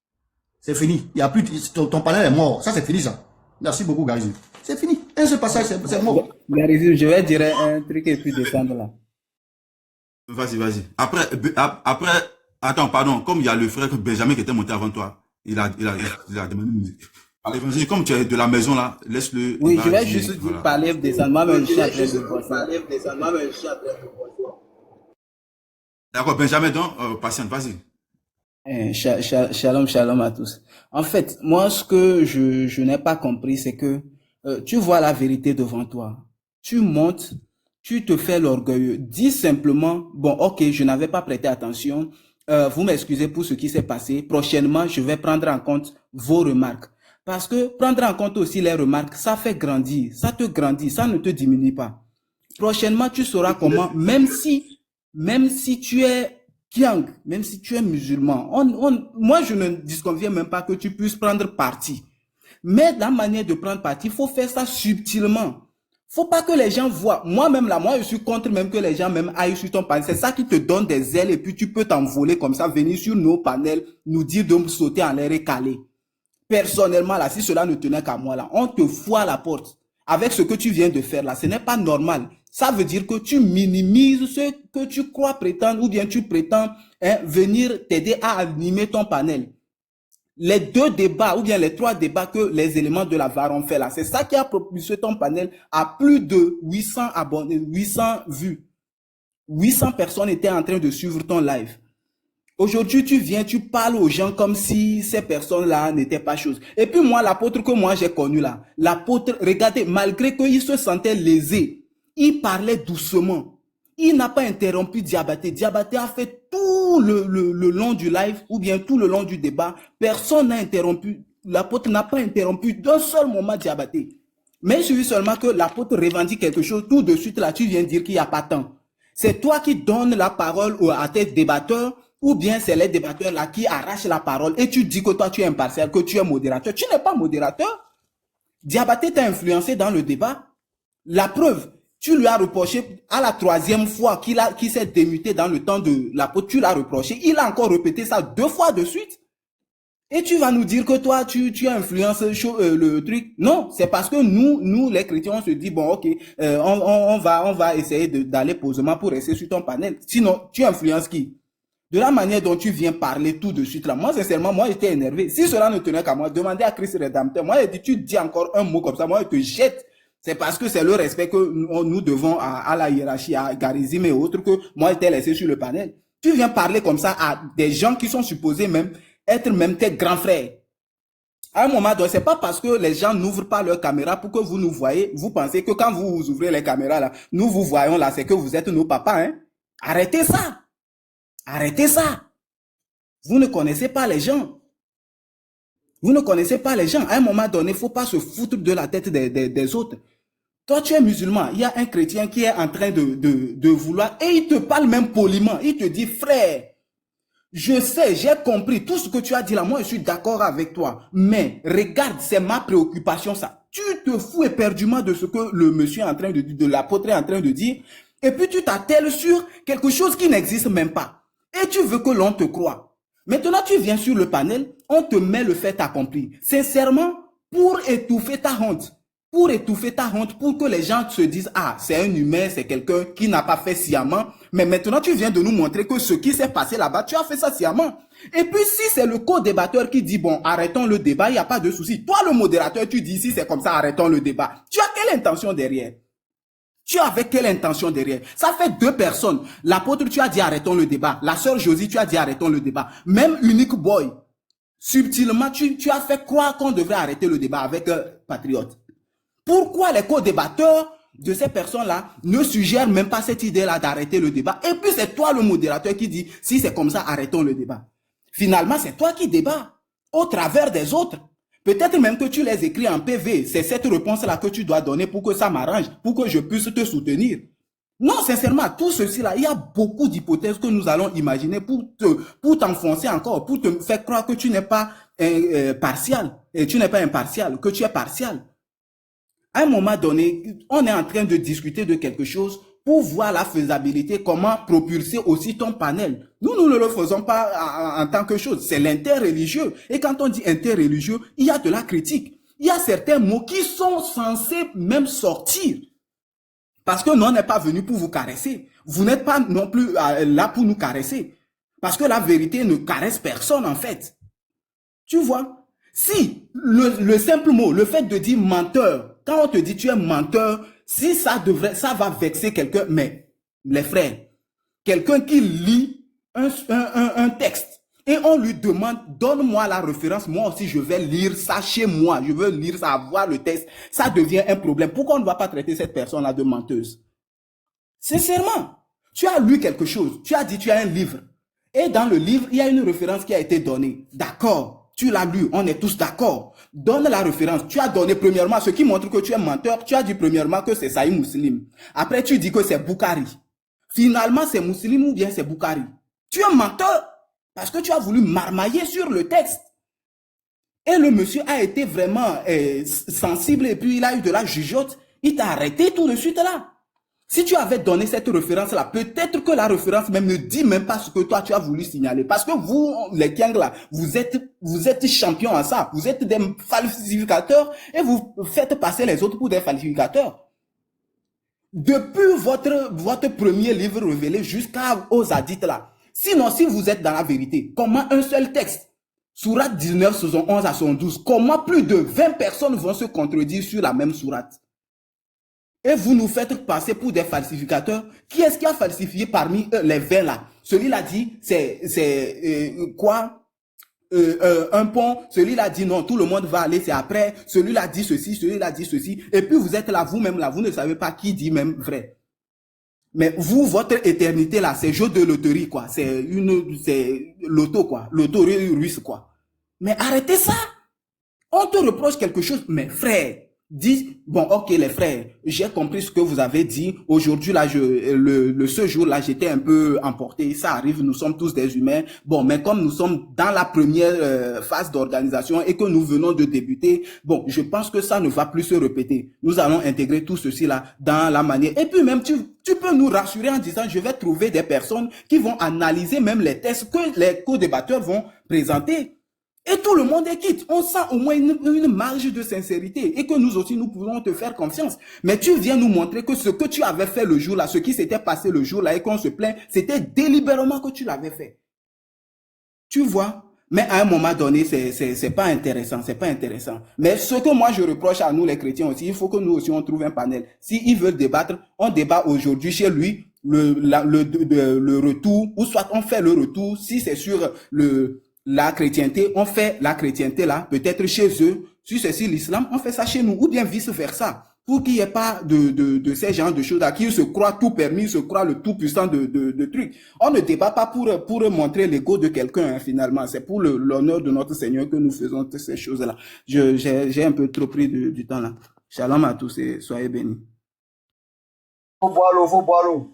C'est fini. Il y a plus, ton panel est mort. Ça, c'est fini, ça. Merci beaucoup, Garizi. C'est fini. Un seul passage, c'est mort. Garizi, je vais dire un truc et puis descendre là. Vas-y. Après, attends, pardon. Comme il y a le frère Benjamin qui était monté avant toi, il a demandé une musique. Allez, vas-y, comme tu es de la maison là, laisse-le. Oui, je vais juste parler descendre. Moi-même, je suis en train de D'accord, Benjamin, donc, patiente, vas-y. Shalom à tous. En fait, moi, ce que je n'ai pas compris, c'est que tu vois la vérité devant toi. Tu montes, tu te fais l'orgueilleux. Dis simplement, bon, ok, je n'avais pas prêté attention. vous m'excusez pour ce qui s'est passé. Prochainement, je vais prendre en compte vos remarques. Parce que prendre en compte aussi les remarques, ça fait grandir, ça te grandit, ça ne te diminue pas. Prochainement, tu sauras comment, même si tu es Kiang, même si tu es musulman, moi je ne disconviens même pas que tu puisses prendre parti. Mais la manière de prendre parti, il faut faire ça subtilement. Faut pas que les gens voient. Moi-même là, moi je suis contre même que les gens même aillent sur ton panel. C'est ça qui te donne des ailes et puis tu peux t'envoler comme ça, venir sur nos panels, nous dire de sauter en l'air et caler. Personnellement là, si cela ne tenait qu'à moi là, on te fout à la porte. Avec ce que tu viens de faire là, ce n'est pas normal. Ça veut dire que tu minimises ce que tu crois prétendre ou bien tu prétends venir t'aider à animer ton panel. Les 2 débats ou bien les 3 débats que les éléments de la VAR ont fait là, c'est ça qui a propulsé ton panel à plus de 800 abonnés, 800 vues. 800 personnes étaient en train de suivre ton live. Aujourd'hui, tu viens, tu parles aux gens comme si ces personnes-là n'étaient pas choses. Et puis moi, l'apôtre que moi j'ai connu là, l'apôtre, regardez, malgré qu'il se sentait lésé, il parlait doucement. Il n'a pas interrompu Diabaté. Diabaté a fait tout le long du live ou bien tout le long du débat. Personne n'a interrompu. L'apôtre n'a pas interrompu d'un seul moment Diabaté. Mais il suffit seulement que l'apôtre revendique quelque chose. Tout de suite là, tu viens dire qu'il n'y a pas temps. C'est toi qui donnes la parole à tes débatteurs ou bien c'est les débatteurs là qui arrachent la parole et tu dis que toi tu es impartial, que tu es modérateur. Tu n'es pas modérateur. Diabaté t'a influencé dans le débat. La preuve, tu lui as reproché à la 3e fois qu'il s'est démuté dans le temps de l'apôtre, tu l'as reproché. Il a encore répété ça 2 fois de suite. Et tu vas nous dire que toi, tu influences le truc. Non, c'est parce que nous, les chrétiens, on se dit, bon, ok, on va essayer d'aller posément pour rester sur ton panel. Sinon, tu influences qui? De la manière dont tu viens parler tout de suite là. Moi, sincèrement, moi, j'étais énervé. Si cela ne tenait qu'à moi, demandez à Christ Rédempteur. Moi, j'ai dit, tu dis encore un mot comme ça, moi, je te jette. C'est parce que c'est le respect que nous devons à la hiérarchie, à Garizim et autres, que moi, j'étais laissé sur le panel. Tu viens parler comme ça à des gens qui sont supposés même être même tes grands frères. À un moment donné, c'est pas parce que les gens n'ouvrent pas leur caméra pour que vous nous voyez, vous pensez que quand vous ouvrez les caméras là, nous vous voyons là, c'est que vous êtes nos papas, hein. Arrêtez ça. Arrêtez ça. Vous ne connaissez pas les gens. Vous ne connaissez pas les gens. À un moment donné, il ne faut pas se foutre de la tête des autres. Toi, tu es musulman. Il y a un chrétien qui est en train de vouloir, et il te parle même poliment. Il te dit, frère, je sais, j'ai compris tout ce que tu as dit là. Moi, je suis d'accord avec toi. Mais regarde, c'est ma préoccupation ça. Tu te fous éperdument de ce que le monsieur est en train de dire, de l'apôtre est en train de dire. Et puis tu t'attelles sur quelque chose qui n'existe même pas. Et tu veux que l'on te croie. Maintenant, tu viens sur le panel, on te met le fait accompli. Sincèrement, pour étouffer ta honte. Pour étouffer ta honte, pour que les gens se disent, ah, c'est un humain, c'est quelqu'un qui n'a pas fait sciemment. Mais maintenant, tu viens de nous montrer que ce qui s'est passé là-bas, tu as fait ça sciemment. Et puis, si c'est le co-débatteur qui dit, bon, arrêtons le débat, il n'y a pas de souci. Toi, le modérateur, tu dis, si c'est comme ça, arrêtons le débat. Tu as quelle intention derrière? Tu as avec quelle intention derrière? Ça fait 2 personnes. L'apôtre, tu as dit, arrêtons le débat. La sœur Josie, tu as dit, arrêtons le débat. Même Unique Boy, subtilement, tu as fait croire qu'on devrait arrêter le débat avec Patriote. Pourquoi les co-débatteurs de ces personnes-là ne suggèrent même pas cette idée-là d'arrêter le débat? Et puis c'est toi le modérateur qui dit, si c'est comme ça, arrêtons le débat. Finalement, c'est toi qui débats au travers des autres. Peut-être même que tu les écris en PV. C'est cette réponse-là que tu dois donner pour que ça m'arrange, pour que je puisse te soutenir. Non, sincèrement, tout ceci-là, il y a beaucoup d'hypothèses que nous allons imaginer pour t'enfoncer encore, pour te faire croire que tu n'es pas partial, et tu n'es pas impartial, que tu es partial. À un moment donné, on est en train de discuter de quelque chose pour voir la faisabilité, comment propulser aussi ton panel. Nous ne le faisons pas en tant que chose, c'est l'interreligieux. Et quand on dit interreligieux, il y a de la critique. Il y a certains mots qui sont censés même sortir. Parce que nous, on n'est pas venu pour vous caresser. Vous n'êtes pas non plus là pour nous caresser. Parce que la vérité ne caresse personne en fait. Tu vois? Si le simple mot, le fait de dire menteur, quand on te dit tu es menteur, si ça va vexer quelqu'un, mais les frères, quelqu'un qui lit un texte et on lui demande, donne-moi la référence, moi aussi je vais lire ça chez moi, je veux lire ça, avoir le texte, ça devient un problème. Pourquoi on ne va pas traiter cette personne-là de menteuse? Sincèrement, tu as lu quelque chose, tu as dit tu as un livre. Et dans le livre, il y a une référence qui a été donnée. D'accord, tu l'as lu, on est tous d'accord. Donne la référence. Tu as donné premièrement ce qui montre que tu es menteur. Tu as dit premièrement que c'est Saïd Muslim. Après, tu dis que c'est Boukari. Finalement, c'est Muslim ou bien c'est Boukari. Tu es menteur parce que tu as voulu marmailler sur le texte. Et le monsieur a été vraiment sensible et puis il a eu de la jugeote. Il t'a arrêté tout de suite là. Si tu avais donné cette référence-là, peut-être que la référence même ne dit même pas ce que toi tu as voulu signaler. Parce que vous, les Kiang là, vous êtes champions à ça. Vous êtes des falsificateurs et vous faites passer les autres pour des falsificateurs. Depuis votre premier livre révélé jusqu'aux hadiths là. Sinon, si vous êtes dans la vérité, comment un seul texte, sourate 19, saison 11 à saison 12, comment plus de 20 personnes vont se contredire sur la même sourate? Et vous nous faites passer pour des falsificateurs. Qui est-ce qui a falsifié parmi les 20 là? Celui-là dit, c'est quoi? Un pont. Celui-là dit non, tout le monde va aller, c'est après. Celui-là dit ceci, celui-là dit ceci. Et puis vous êtes là, vous-même là, vous ne savez pas qui dit même vrai. Mais vous, votre éternité là, c'est jeu de loterie quoi. C'est loto quoi. Loterie russe quoi. Mais arrêtez ça. On te reproche quelque chose. Mais frère, dis, bon, ok les frères, j'ai compris ce que vous avez dit. Aujourd'hui là, ce jour-là, j'étais un peu emporté. Ça arrive, nous sommes tous des humains. Bon, mais comme nous sommes dans la première phase d'organisation et que nous venons de débuter, bon, je pense que ça ne va plus se répéter. Nous allons intégrer tout ceci là dans la manière. Et puis même, tu peux nous rassurer en disant, je vais trouver des personnes qui vont analyser même les tests que les co-débatteurs vont présenter. Et tout le monde est quitte. On sent au moins une marge de sincérité et que nous aussi, nous pouvons te faire confiance. Mais tu viens nous montrer que ce que tu avais fait le jour-là, ce qui s'était passé le jour-là et qu'on se plaint, c'était délibérément que tu l'avais fait. Tu vois? Mais à un moment donné, c'est pas intéressant, c'est pas intéressant. Mais ce que moi je reproche à nous les chrétiens aussi, il faut que nous aussi on trouve un panel. S'ils veulent débattre, on débat aujourd'hui chez lui, le retour, ou soit on fait le retour, si c'est sur la chrétienté, on fait la chrétienté là, peut-être chez eux. Si c'est sur l'islam, on fait ça chez nous, ou bien vice versa. Pour qu'il n'y ait pas de ces genres de choses à qui se croient tout permis, se croient le tout puissant de trucs. On ne débat pas pour montrer l'ego de quelqu'un, hein, finalement. C'est pour l'honneur de notre Seigneur que nous faisons toutes ces choses-là. J'ai un peu trop pris du temps là. Shalom à tous et soyez bénis. Faut boire l'eau, faut boire l'eau.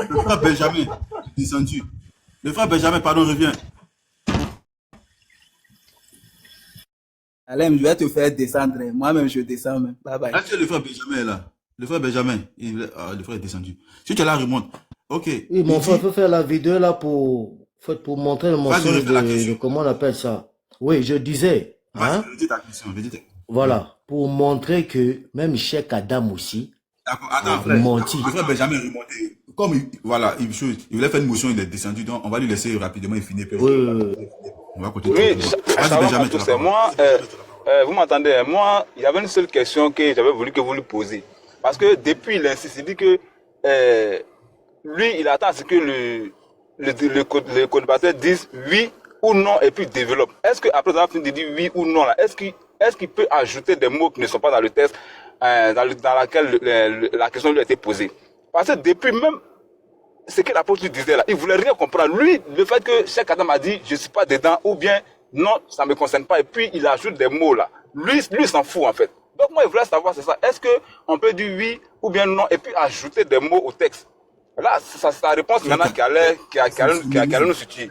Le frère Benjamin, descendu. Le frère Benjamin, pardon, reviens. Alem, je vais te faire descendre. Moi-même, je descends même. Bye bye. Est-ce que le frère Benjamin est là? Le frère Benjamin, le frère est descendu. Si tu es là, remonte. Ok. Oui, mon frère peut faire la vidéo là pour montrer le mensonge de comment on appelle ça. Oui, je disais. Hein? Dis ta question, voilà. Pour montrer que même Cheikh Adam aussi, attends, menti. Le frère Benjamin est remonté. Comme il voulait faire une motion, il est descendu. Donc, on va lui laisser rapidement, il finit. On va continuer. Oui, c'est moi. Vous m'entendez? Moi, il y avait une seule question que j'avais voulu que vous lui posiez. Parce que depuis, il insiste, il dit que lui, il attend à ce que le co-débatteur dise oui ou non et puis développe. Est-ce qu'après avoir fini de dire oui ou non, est-ce qu'il peut ajouter des mots qui ne sont pas dans le texte dans laquelle la question lui a été posée? Parce que depuis même ce que l'apôtre disait là, il voulait rien comprendre. Lui, le fait que Cheikh Adam a dit je suis pas dedans ou bien non, ça me concerne pas et puis il ajoute des mots là. Lui s'en fout en fait. Donc moi, je voulais savoir c'est ça. Est-ce que on peut dire oui ou bien non et puis ajouter des mots au texte? Là, c'est sa réponse maintenant qui allait nous situer.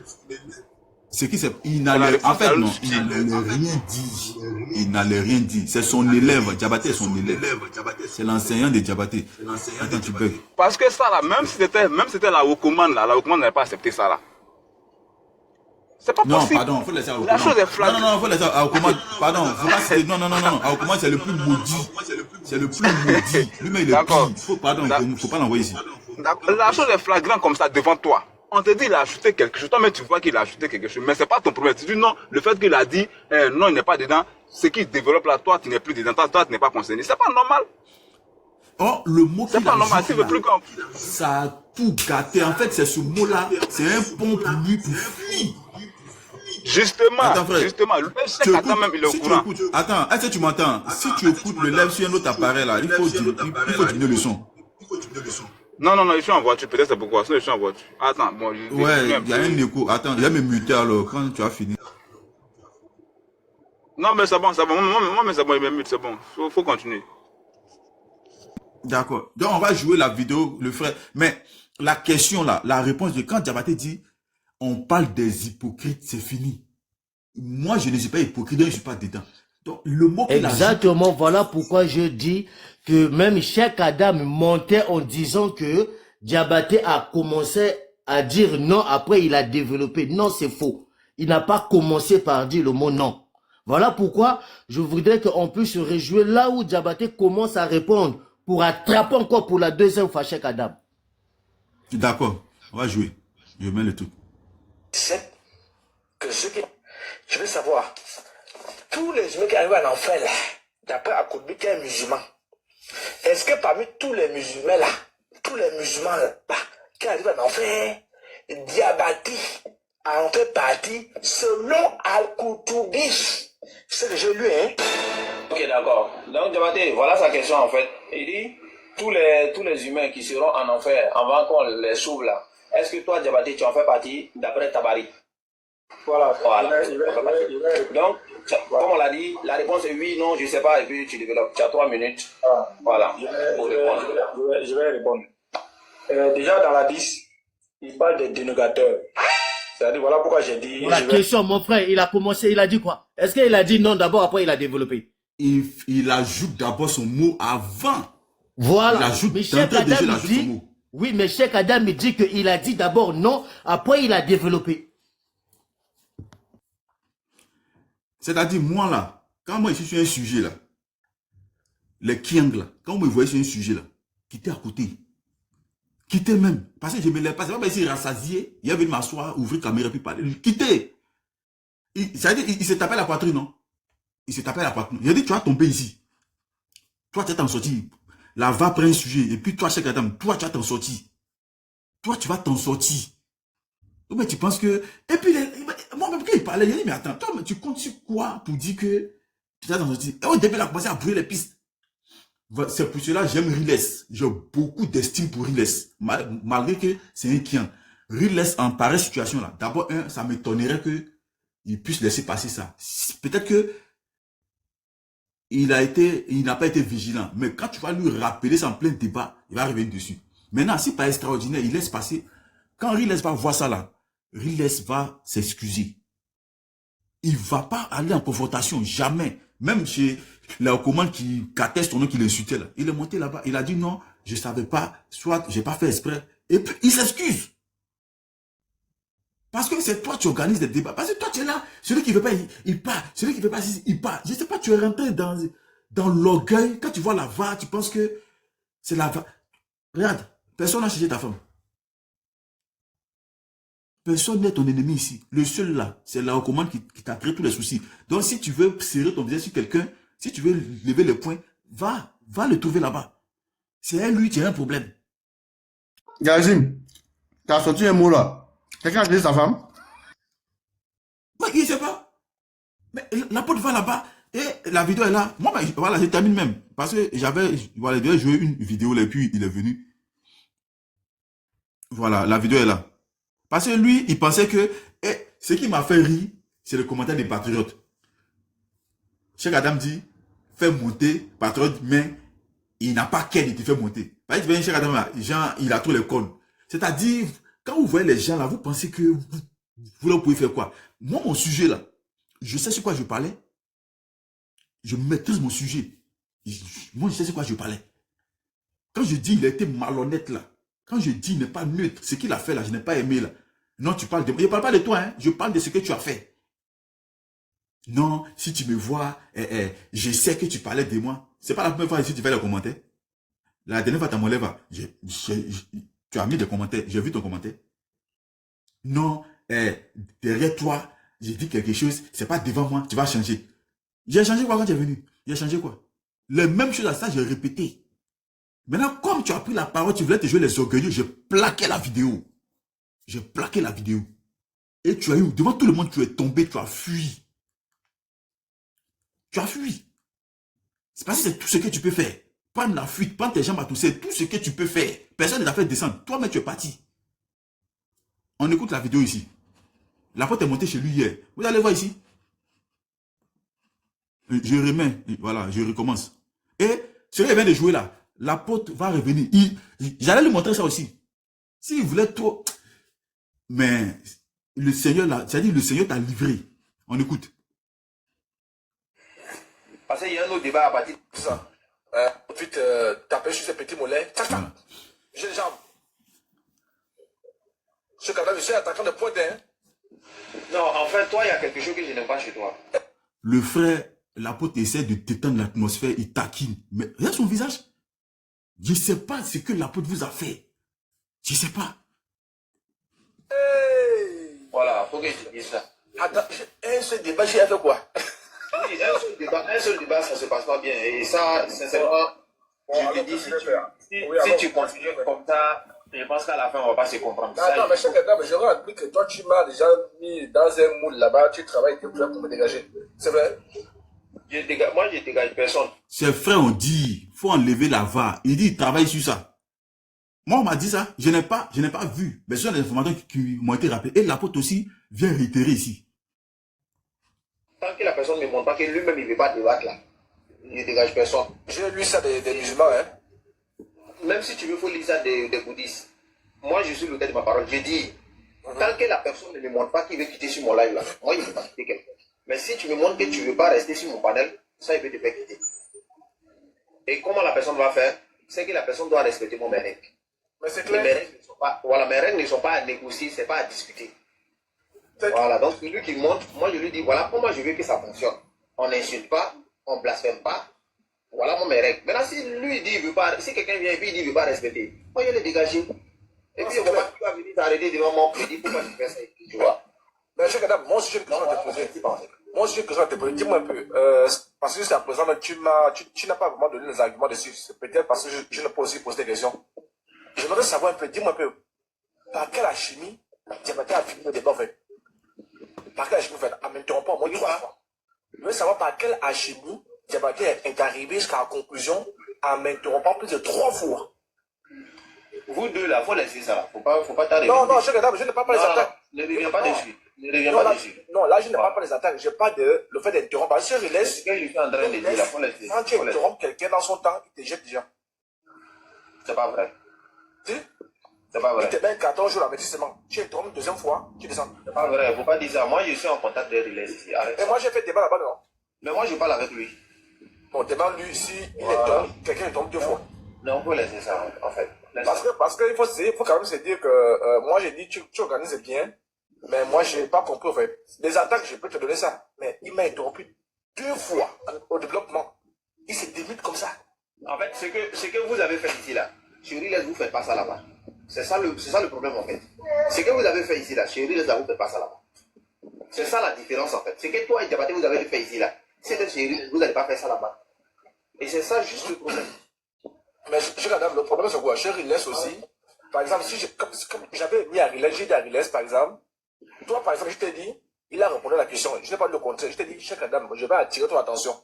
C'est qui c'est il n'allait en fait non, il n'allait rien dire. Il n'allait rien dire. C'est son élève, Diabaté est son élève. C'est l'enseignant de Diabaté. Attends, tu bugs. Parce que ça là, même si c'était la recommande là, la recommande n'avait pas accepté ça là. C'est pas possible. Non, pardon, faut laisser à la chose est flagrante. Non, faut laisser à recommande. Pardon, faut pas citer. Non. À recommande, c'est le plus maudit. C'est le plus maudit. Lui-même, il est pire. Pardon, faut pas l'envoyer ici. La chose est flagrante comme ça devant toi. On te dit qu'il a ajouté quelque chose, toi mais tu vois qu'il a ajouté quelque chose, mais c'est pas ton problème. Tu dis non, le fait qu'il a dit non, il n'est pas dedans, ce qui développe là, toi tu n'es plus dedans, toi tu n'es pas concerné. C'est pas normal. Oh, le mot c'est pas normal, tu veux plus comme. Ça a tout gâté. En fait, c'est ce mot-là, c'est un pont pour lui pour fuir. Justement, attends, même il est au courant. Attends, est-ce que tu m'entends? Si tu écoutes le live sur un autre appareil là, il faut diminuer le son. Non, non, non, je suis en voiture. Peut-être c'est pourquoi. Sinon, je suis en voiture. Attends, bon, Ouais, il y a un écho. Attends, il y a mes mutés alors. Quand tu as fini. Non, mais c'est bon, c'est bon. Moi, mais c'est bon, il m'émute, c'est bon. Faut continuer. D'accord. Donc, on va jouer la vidéo, le frère. Mais la question là, la réponse de quand Diabaté dit, on parle des hypocrites, c'est fini. Moi, je ne suis pas hypocrite, donc je ne suis pas dedans. Donc, le mot qu'il a dit, Exactement, voilà pourquoi je dis que même Cheikh Adam montait en disant que Diabaté a commencé à dire non, après il a développé. Non, c'est faux. Il n'a pas commencé par dire le mot non. Voilà pourquoi je voudrais qu'on puisse se réjouir là où Diabaté commence à répondre pour attraper encore pour la deuxième fois Cheikh Adam. d'accord, on va jouer. Je mets le truc. C'est que ce que je veux savoir, tous les humains qui arrivent en enfer là, d'après Akoudbi qui est musulman, est-ce que parmi tous les musulmans là, qui arrivent en enfer, Diabaté en fait partie selon Al-Koutoubi? C'est ce que j'ai lu, hein? Ok, d'accord. Donc, Diabaté, voilà sa question en fait. Il dit, tous les humains qui seront en enfer avant qu'on les sauve là, est-ce que toi, Diabaté, tu en fais partie d'après Tabari? Voilà. Donc, comme on l'a dit, la réponse est oui, non, je ne sais pas, et puis tu développes. Tu as 3 minutes. Voilà. Je vais répondre. Déjà, dans la 10, il parle des dénégateurs. C'est-à-dire, voilà pourquoi j'ai dit... La question, mon frère, il a commencé, il a dit quoi? Est-ce qu'il a dit non d'abord, après il a développé? Il ajoute d'abord son mot avant. Voilà. Il ajoute, mais Cheikh Adam il ajoute son mot. oui, mais Cheikh Adam me dit qu'il a dit d'abord non, après il a développé. C'est-à-dire, moi là, quand moi je suis sur un sujet là, les Kiang là, quand vous me voyez sur un sujet là, quittez à côté. Quittez même. Parce que je me lève pas. C'est pas parce qu'il est rassasié, il est venu m'asseoir, ouvrir la caméra puis parler. Quittez. C'est-à-dire, il s'est tapé la poitrine, non? Il s'est tapé la poitrine. Il a dit, tu vas tomber ici. Toi, tu vas t'en sortir. Là, va prendre un sujet. Et puis, toi, Cheikh Adam, toi, tu vas t'en sortir. Toi, tu vas t'en sortir. Mais tu penses que... Et puis, moi, même quand il parlait, il a dit, mais attends, toi, mais tu comptes sur quoi pour dire que tu vas t'en sortir? Et au début, il a commencé à brûler les pistes. C'est pour cela que j'aime Riles. J'ai beaucoup d'estime pour Riles. Malgré que c'est un Kian. Riles en pareille situation là. D'abord, ça m'étonnerait qu'il puisse laisser passer ça. Peut-être que il n'a pas été vigilant. Mais quand tu vas lui rappeler ça en plein débat, il va revenir dessus. Maintenant, si pas extraordinaire, il laisse passer. Quand Riles va voir ça là, Riles va s'excuser. Il va pas aller en confrontation, jamais. Même chez la commande qui atteste son nom, qui l'insultait là. Il est monté là-bas, il a dit non, je savais pas, soit j'ai pas fait exprès. Et puis il s'excuse. Parce que c'est toi qui organises des débats. Parce que toi tu es là, celui qui veut pas, il part. Celui qui veut pas, il part. Je sais pas, tu es rentré dans l'orgueil. Quand tu vois la VAR, tu penses que c'est la VAR. Regarde, personne n'a cherché ta femme. Personne n'est ton ennemi ici. Le seul là, c'est la commande qui t'a créé tous les soucis. Donc si tu veux serrer ton visage sur quelqu'un, si tu veux lever le poing, va le trouver là-bas. C'est à lui qui a un problème. Gazim, tu as sorti un mot là. Quelqu'un a dit sa femme? Mais il ne sait pas. Mais la pote va là-bas et la vidéo est là. Moi, voilà, je termine même. Parce que voilà, j'ai joué une vidéo là et puis il est venu. Voilà, la vidéo est là. Parce que lui, il pensait que ce qui m'a fait rire, c'est le commentaire des patriotes. Cheikh Adam dit, fais monter patriote, mais il n'a pas qu'elle, il te fait monter. Parce que Cheikh Adam, Jean, il a tous les codes. C'est-à-dire, quand vous voyez les gens là, vous pensez que vous leur pouvez faire quoi? Moi, mon sujet là, je sais sur quoi je parlais. Je maîtrise mon sujet. Moi, je sais sur quoi je parlais. Quand je dis il a été malhonnête là, quand je dis il n'est pas neutre, ce qu'il a fait là, je n'ai pas aimé là. Non, tu parles de moi. Je ne parle pas de toi, hein. Je parle de ce que tu as fait. Non, si tu me vois, je sais que tu parlais de moi. C'est pas la première fois ici que tu fais les commentaires. La dernière fois, tu as mon lèvre. Tu as mis des commentaires. J'ai vu ton commentaire. Non, derrière toi, j'ai dit quelque chose. C'est pas devant moi. Tu vas changer. J'ai changé quoi quand tu es venu? J'ai changé quoi? Les mêmes choses à ça, j'ai répété. Maintenant, comme tu as pris la parole, tu voulais te jouer les orgueilleux, j'ai plaqué la vidéo. J'ai plaqué la vidéo. Et tu as eu, devant tout le monde, tu es tombé, tu as fui. Tu as fui. C'est parce que c'est tout ce que tu peux faire. prendre la fuite, prendre tes jambes à tousser, tout ce que tu peux faire. Personne ne t'a fait descendre. Toi-même, tu es parti. On écoute la vidéo ici. L'apôtre est monté chez lui hier. Vous allez voir ici. Je remets. Voilà, je recommence. Et celui qui vient de jouer là, l'apôtre va revenir. J'allais lui montrer ça aussi. S'il voulait trop... Mais le Seigneur, c'est-à-dire le Seigneur t'a livré. On écoute. Parce qu'il y a un autre débat à partir de ça. Ensuite, taper sur ces petits mollets. Voilà. J'ai les jambes. Ce cadavre, je suis attaquant de pointe. Hein. Non, en fait, toi, il y a quelque chose que je n'aime pas chez toi. Le frère, l'apôtre essaie de détendre l'atmosphère, il taquine. Mais regarde son visage. Je ne sais pas ce que l'apôtre vous a fait. Je ne sais pas. Hey. Voilà, faut que je dise ça. Attends, un seul débat, j'ai fait quoi? Oui, un seul débat, ça se passe pas bien. Et ça, sincèrement, je te dis, si tu continues comme ça, je pense qu'à la fin, on ne va pas se comprendre. Non, mais chaque étape, je admis que toi, tu m'as déjà mis dans un moule là-bas, tu travailles tes frères pour me dégager. C'est vrai? Moi, je dégage personne. Ses frères ont dit, il faut enlever la VAR. Il dit, il travaille sur ça. Moi, on m'a dit ça, je n'ai pas vu. Mais ce sont des informations qui m'ont été rappelées. Et l'apôtre aussi vient réitérer ici. Tant que la personne ne me montre pas que lui-même, il ne veut pas débattre là, il ne dégage personne. J'ai lu ça des musulmans, hein. Même si tu veux, il faut lire ça des bouddhistes. Moi, je suis l'auteur de ma parole. Je dis, tant que la personne ne me montre pas qu'il veut quitter sur mon live là, moi, il ne veut pas quitter quelqu'un. Mais si tu me montres que tu ne veux pas rester sur mon panel, ça, il veut te faire quitter. Et comment la personne va faire? C'est que la personne doit respecter mon règles. Mais c'est clair. Mes règles ne sont pas, voilà, mes règles ne sont pas à négocier, c'est pas à discuter. Voilà, donc celui qui monte, moi je lui dis, voilà comment je veux que ça fonctionne. On n'insulte pas, on ne blasphème pas. Voilà mes règles. Maintenant, si lui dit, il veut pas, si quelqu'un vient et puis il dit, il ne veut pas respecter, moi je vais le dégager. Et puis, on va pas venir t'arrêter devant mon crédit pour pas faire ça, tu vois. Mais je regarde, moi aussi j'ai une question à te poser. Moi aussi j'ai une question à te poser. Dis-moi un peu, parce que jusqu'à présent, tu n'as pas vraiment donné les arguments dessus. C'est peut-être parce que je ne peux aussi poser des questions. J'aimerais savoir un peu, dis-moi un peu, par quelle alchimie Diabaté a fini le débat en fait? Par quelle alchimie en fait? En m'interrompant, moi, 3 fois. Je veux savoir par quelle alchimie Diabaté est arrivé jusqu'à la conclusion en m'interrompant plus de 3 fois. Vous deux là, il faut laisser ça. Faut pas t'arrêter. Non, je ne parle pas des attaques. Ne reviens pas dessus. Ne reviens pas dessus. Non, là, je ne parle pas des attaques. Je parle de le fait d'interrompre. Parce que je laisse. Ce que je suis en train de dire là, faut laisser. Quand tu interromps quelqu'un dans son temps, il te jette déjà. C'est pas vrai. Si? C'est pas vrai. Il te met 14 jours d'avertissement. Tu interromps une deuxième fois, tu descends. C'est pas vrai. Faut pas dire ça. Moi, je suis en contact de relais ici. Arrête. Et moi, j'ai fait débat là-bas, non? Mais moi, je parle avec lui. Bon, demande lui si il interrompt, quelqu'un interrompt 2 fois. Non, on peut laisser ça, en fait. Parce qu'il faut quand même se dire que moi j'ai dit tu organises bien, mais moi j'ai pas compris en fait. Les attaques, je peux te donner ça, mais il m'a interrompu 2 fois au développement. Il se démute comme ça. En fait, ce que vous avez fait ici là, chez Riles, vous ne faites pas ça là-bas. C'est ça le problème en fait. Ce que vous avez fait ici là, chez Riles, vous ne faites pas ça là-bas. C'est ça la différence en fait. Ce que toi et Diabaté vous avez fait ici là, c'était chez Riles, vous n'allez pas faire ça là-bas. Et c'est ça juste le problème. Mais je regarde, le problème c'est quoi? Chez Riles aussi, par exemple, si j'avais mis à Riles, j'ai dit à Riles par exemple, toi par exemple, je t'ai dit, il a répondu à la question, je n'ai pas le contraire, je t'ai dit, chère madame, je vais attirer ton attention.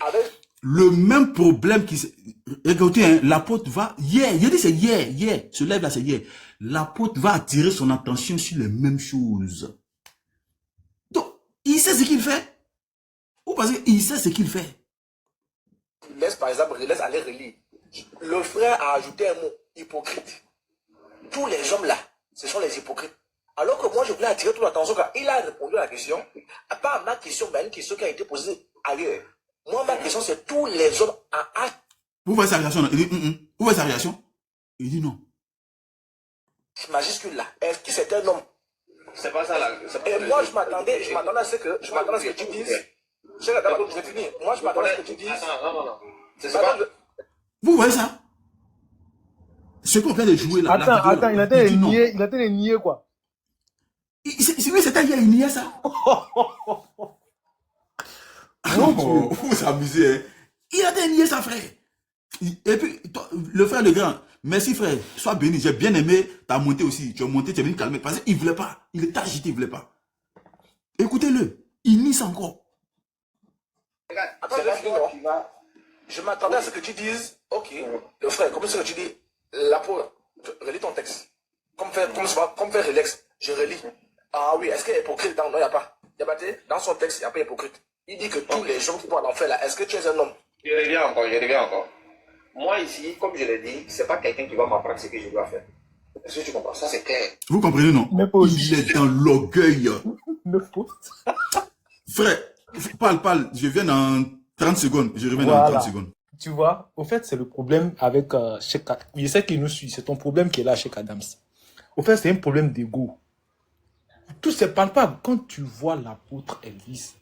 Avec le même problème qui s'est... Écoutez, hein, l'apôtre va... Hier, il a dit c'est hier, ce live là c'est hier. L'apôtre va attirer son attention sur les mêmes choses. Donc, il sait ce qu'il fait. Ou parce qu'il sait ce qu'il fait. Laisse par exemple, laisse aller relire. Le frère a ajouté un mot, hypocrite. Tous les hommes là, ce sont les hypocrites. Alors que moi, je voulais attirer toute l'attention car il a répondu à la question, pas à ma question, mais à une question qui a été posée ailleurs. Moi, ma question, c'est tous les hommes à acte. Vous voyez sa réaction? Il dit, Vous voyez sa réaction? Il dit non. Majuscule là, est-ce que c'est un homme? C'est pas ça là. Et moi, je m'attendais à ce que tu dises. Je finis. Moi, je m'attendais à ce que tu dises. Non. C'est ça. Vous voyez ça? Ce qu'on vient de jouer là. Attends, il a été nié quoi. C'était hier, il niait ça. Vous vous amusez, hein? Il a été nié ça, frère. Et puis, toi, le frère, le grand, merci frère, sois béni, j'ai bien aimé ta montée aussi. Tu as monté, tu es venu calmer. Parce qu'il ne voulait pas. Il était agité, il ne voulait pas. Écoutez-le, il nie ça encore. Regarde, Je m'attendais à ce que tu dises, ok, le frère, comme ce que tu dis, la peau, relis ton texte. Comme faire relax, je relis. Ah oui, est-ce qu'il y a hypocrite dans? Non, il n'y a pas. Diabaté, dans son texte, il n'y a pas hypocrite. Il dit que tous les gens qui vont en enfer là, est-ce que tu es un homme? Je reviens encore. Moi ici, comme je l'ai dit, c'est pas quelqu'un qui va m'apprendre ce que je dois faire. Est-ce que tu comprends? Ça c'est clair. Vous comprenez, non? Il est dans l'orgueil. Frère, parle. Je viens dans 30 secondes. Je reviens dans 30 secondes. Tu vois, au fait, c'est le problème avec Cheikh Adams. Je sais qu'il nous suit. C'est ton problème qui est là, Cheikh Adams. Au fait, c'est un problème d'ego. Tout c'est palpable. Quand tu vois l'apôtre Elvis,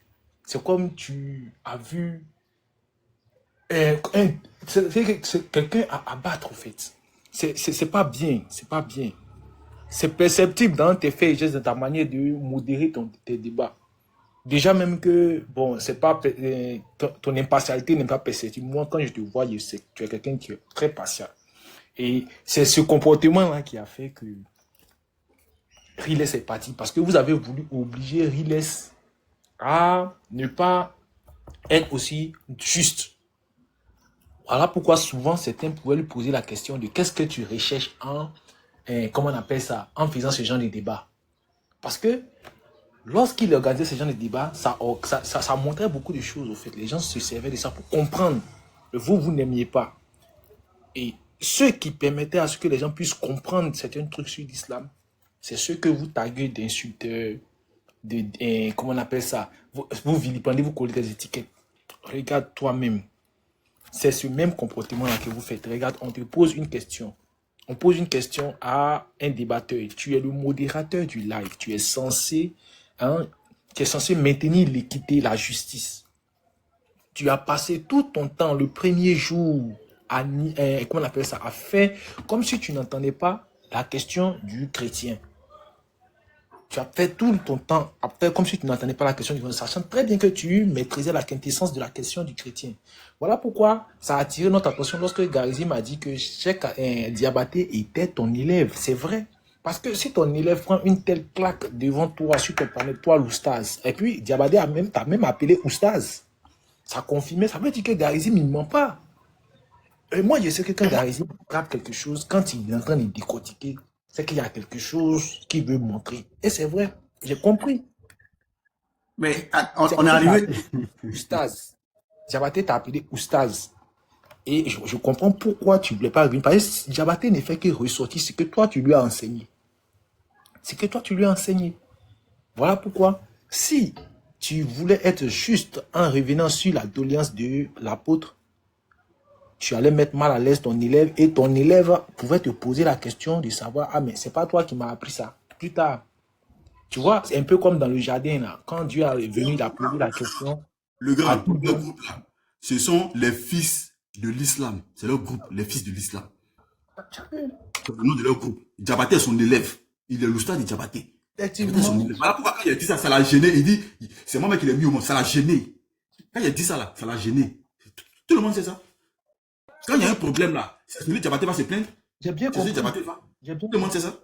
c'est comme tu as vu c'est quelqu'un à abattre, au fait. C'est pas bien. C'est pas bien. C'est perceptible dans tes faits et gestes, dans ta manière de modérer tes débats. Déjà même que, bon, c'est pas ton impartialité n'est pas perceptible. Moi, quand je te vois, je sais que tu es quelqu'un qui est très patient. Et c'est ce comportement-là qui a fait que Riles est parti. Parce que vous avez voulu obliger Riles à ne pas être aussi juste. Voilà pourquoi souvent certains pourraient lui poser la question de qu'est-ce que tu recherches comment on appelle ça, en faisant ce genre de débat. Parce que lorsqu'il organisait ce genre de débat, ça montrait beaucoup de choses au fait. Les gens se servaient de ça pour comprendre. Vous n'aimiez pas. Et ce qui permettait à ce que les gens puissent comprendre certains trucs sur l'islam, c'est ce que vous taguez d'insulteurs, comment on appelle ça, vous vilipendez, vous collez des étiquettes. Regarde toi-même. C'est ce même comportement-là que vous faites. Regarde, on te pose une question. On pose une question à un débatteur. Tu es le modérateur du live. Tu es censé maintenir l'équité, la justice. Tu as passé tout ton temps, le premier jour, comment on appelle ça, à faire comme si tu n'entendais pas la question du chrétien. Tu as fait tout ton temps à faire comme si tu n'entendais pas la question du chrétien, sachant très bien que tu maîtrisais la quintessence de la question du chrétien. Voilà pourquoi ça a attiré notre attention lorsque Garizim m'a dit que Cheikh Diabaté était ton élève. C'est vrai. Parce que si ton élève prend une telle claque devant toi, sur ton panel, toi l'oustaz, et puis Diabaté t'a même appelé oustaz, ça confirmait, ça veut dire que Garizim, il ne ment pas. Et moi, je sais que quand Garizim grappe quelque chose, quand il est en train de décortiquer, c'est qu'il y a quelque chose qu'il veut montrer. Et c'est vrai, j'ai compris. Mais on est arrivé. Oustaz. Diabaté t'a appelé oustaz. Et je comprends pourquoi tu ne voulais pas revenir. Parce que Diabaté ne fait que ressortir ce que toi, tu lui as enseigné. C'est que toi, tu lui as enseigné. Voilà pourquoi, si tu voulais être juste en revenant sur la doléance de l'apôtre, tu allais mettre mal à l'aise ton élève et ton élève pouvait te poser la question de savoir, ah mais c'est pas toi qui m'as appris ça. Plus tard. Tu vois, c'est un peu comme dans le jardin là. Quand Dieu est venu, il a posé la question. Le groupe là, ce sont les fils de l'islam. C'est leur groupe, les fils de l'islam. C'est le nom de leur groupe. Diabaté est son élève. Il est l'oustaz de Diabaté. Voilà pourquoi quand il a dit ça, ça l'a gêné. Il dit, c'est moi qui l'ai mis au monde, ça l'a gêné. Quand il a dit ça là, ça l'a gêné. Tout le monde sait ça. Quand il y a un problème là, c'est celui de Diabaté va se plaindre. J'ai bien compris. Tout le monde sait ça.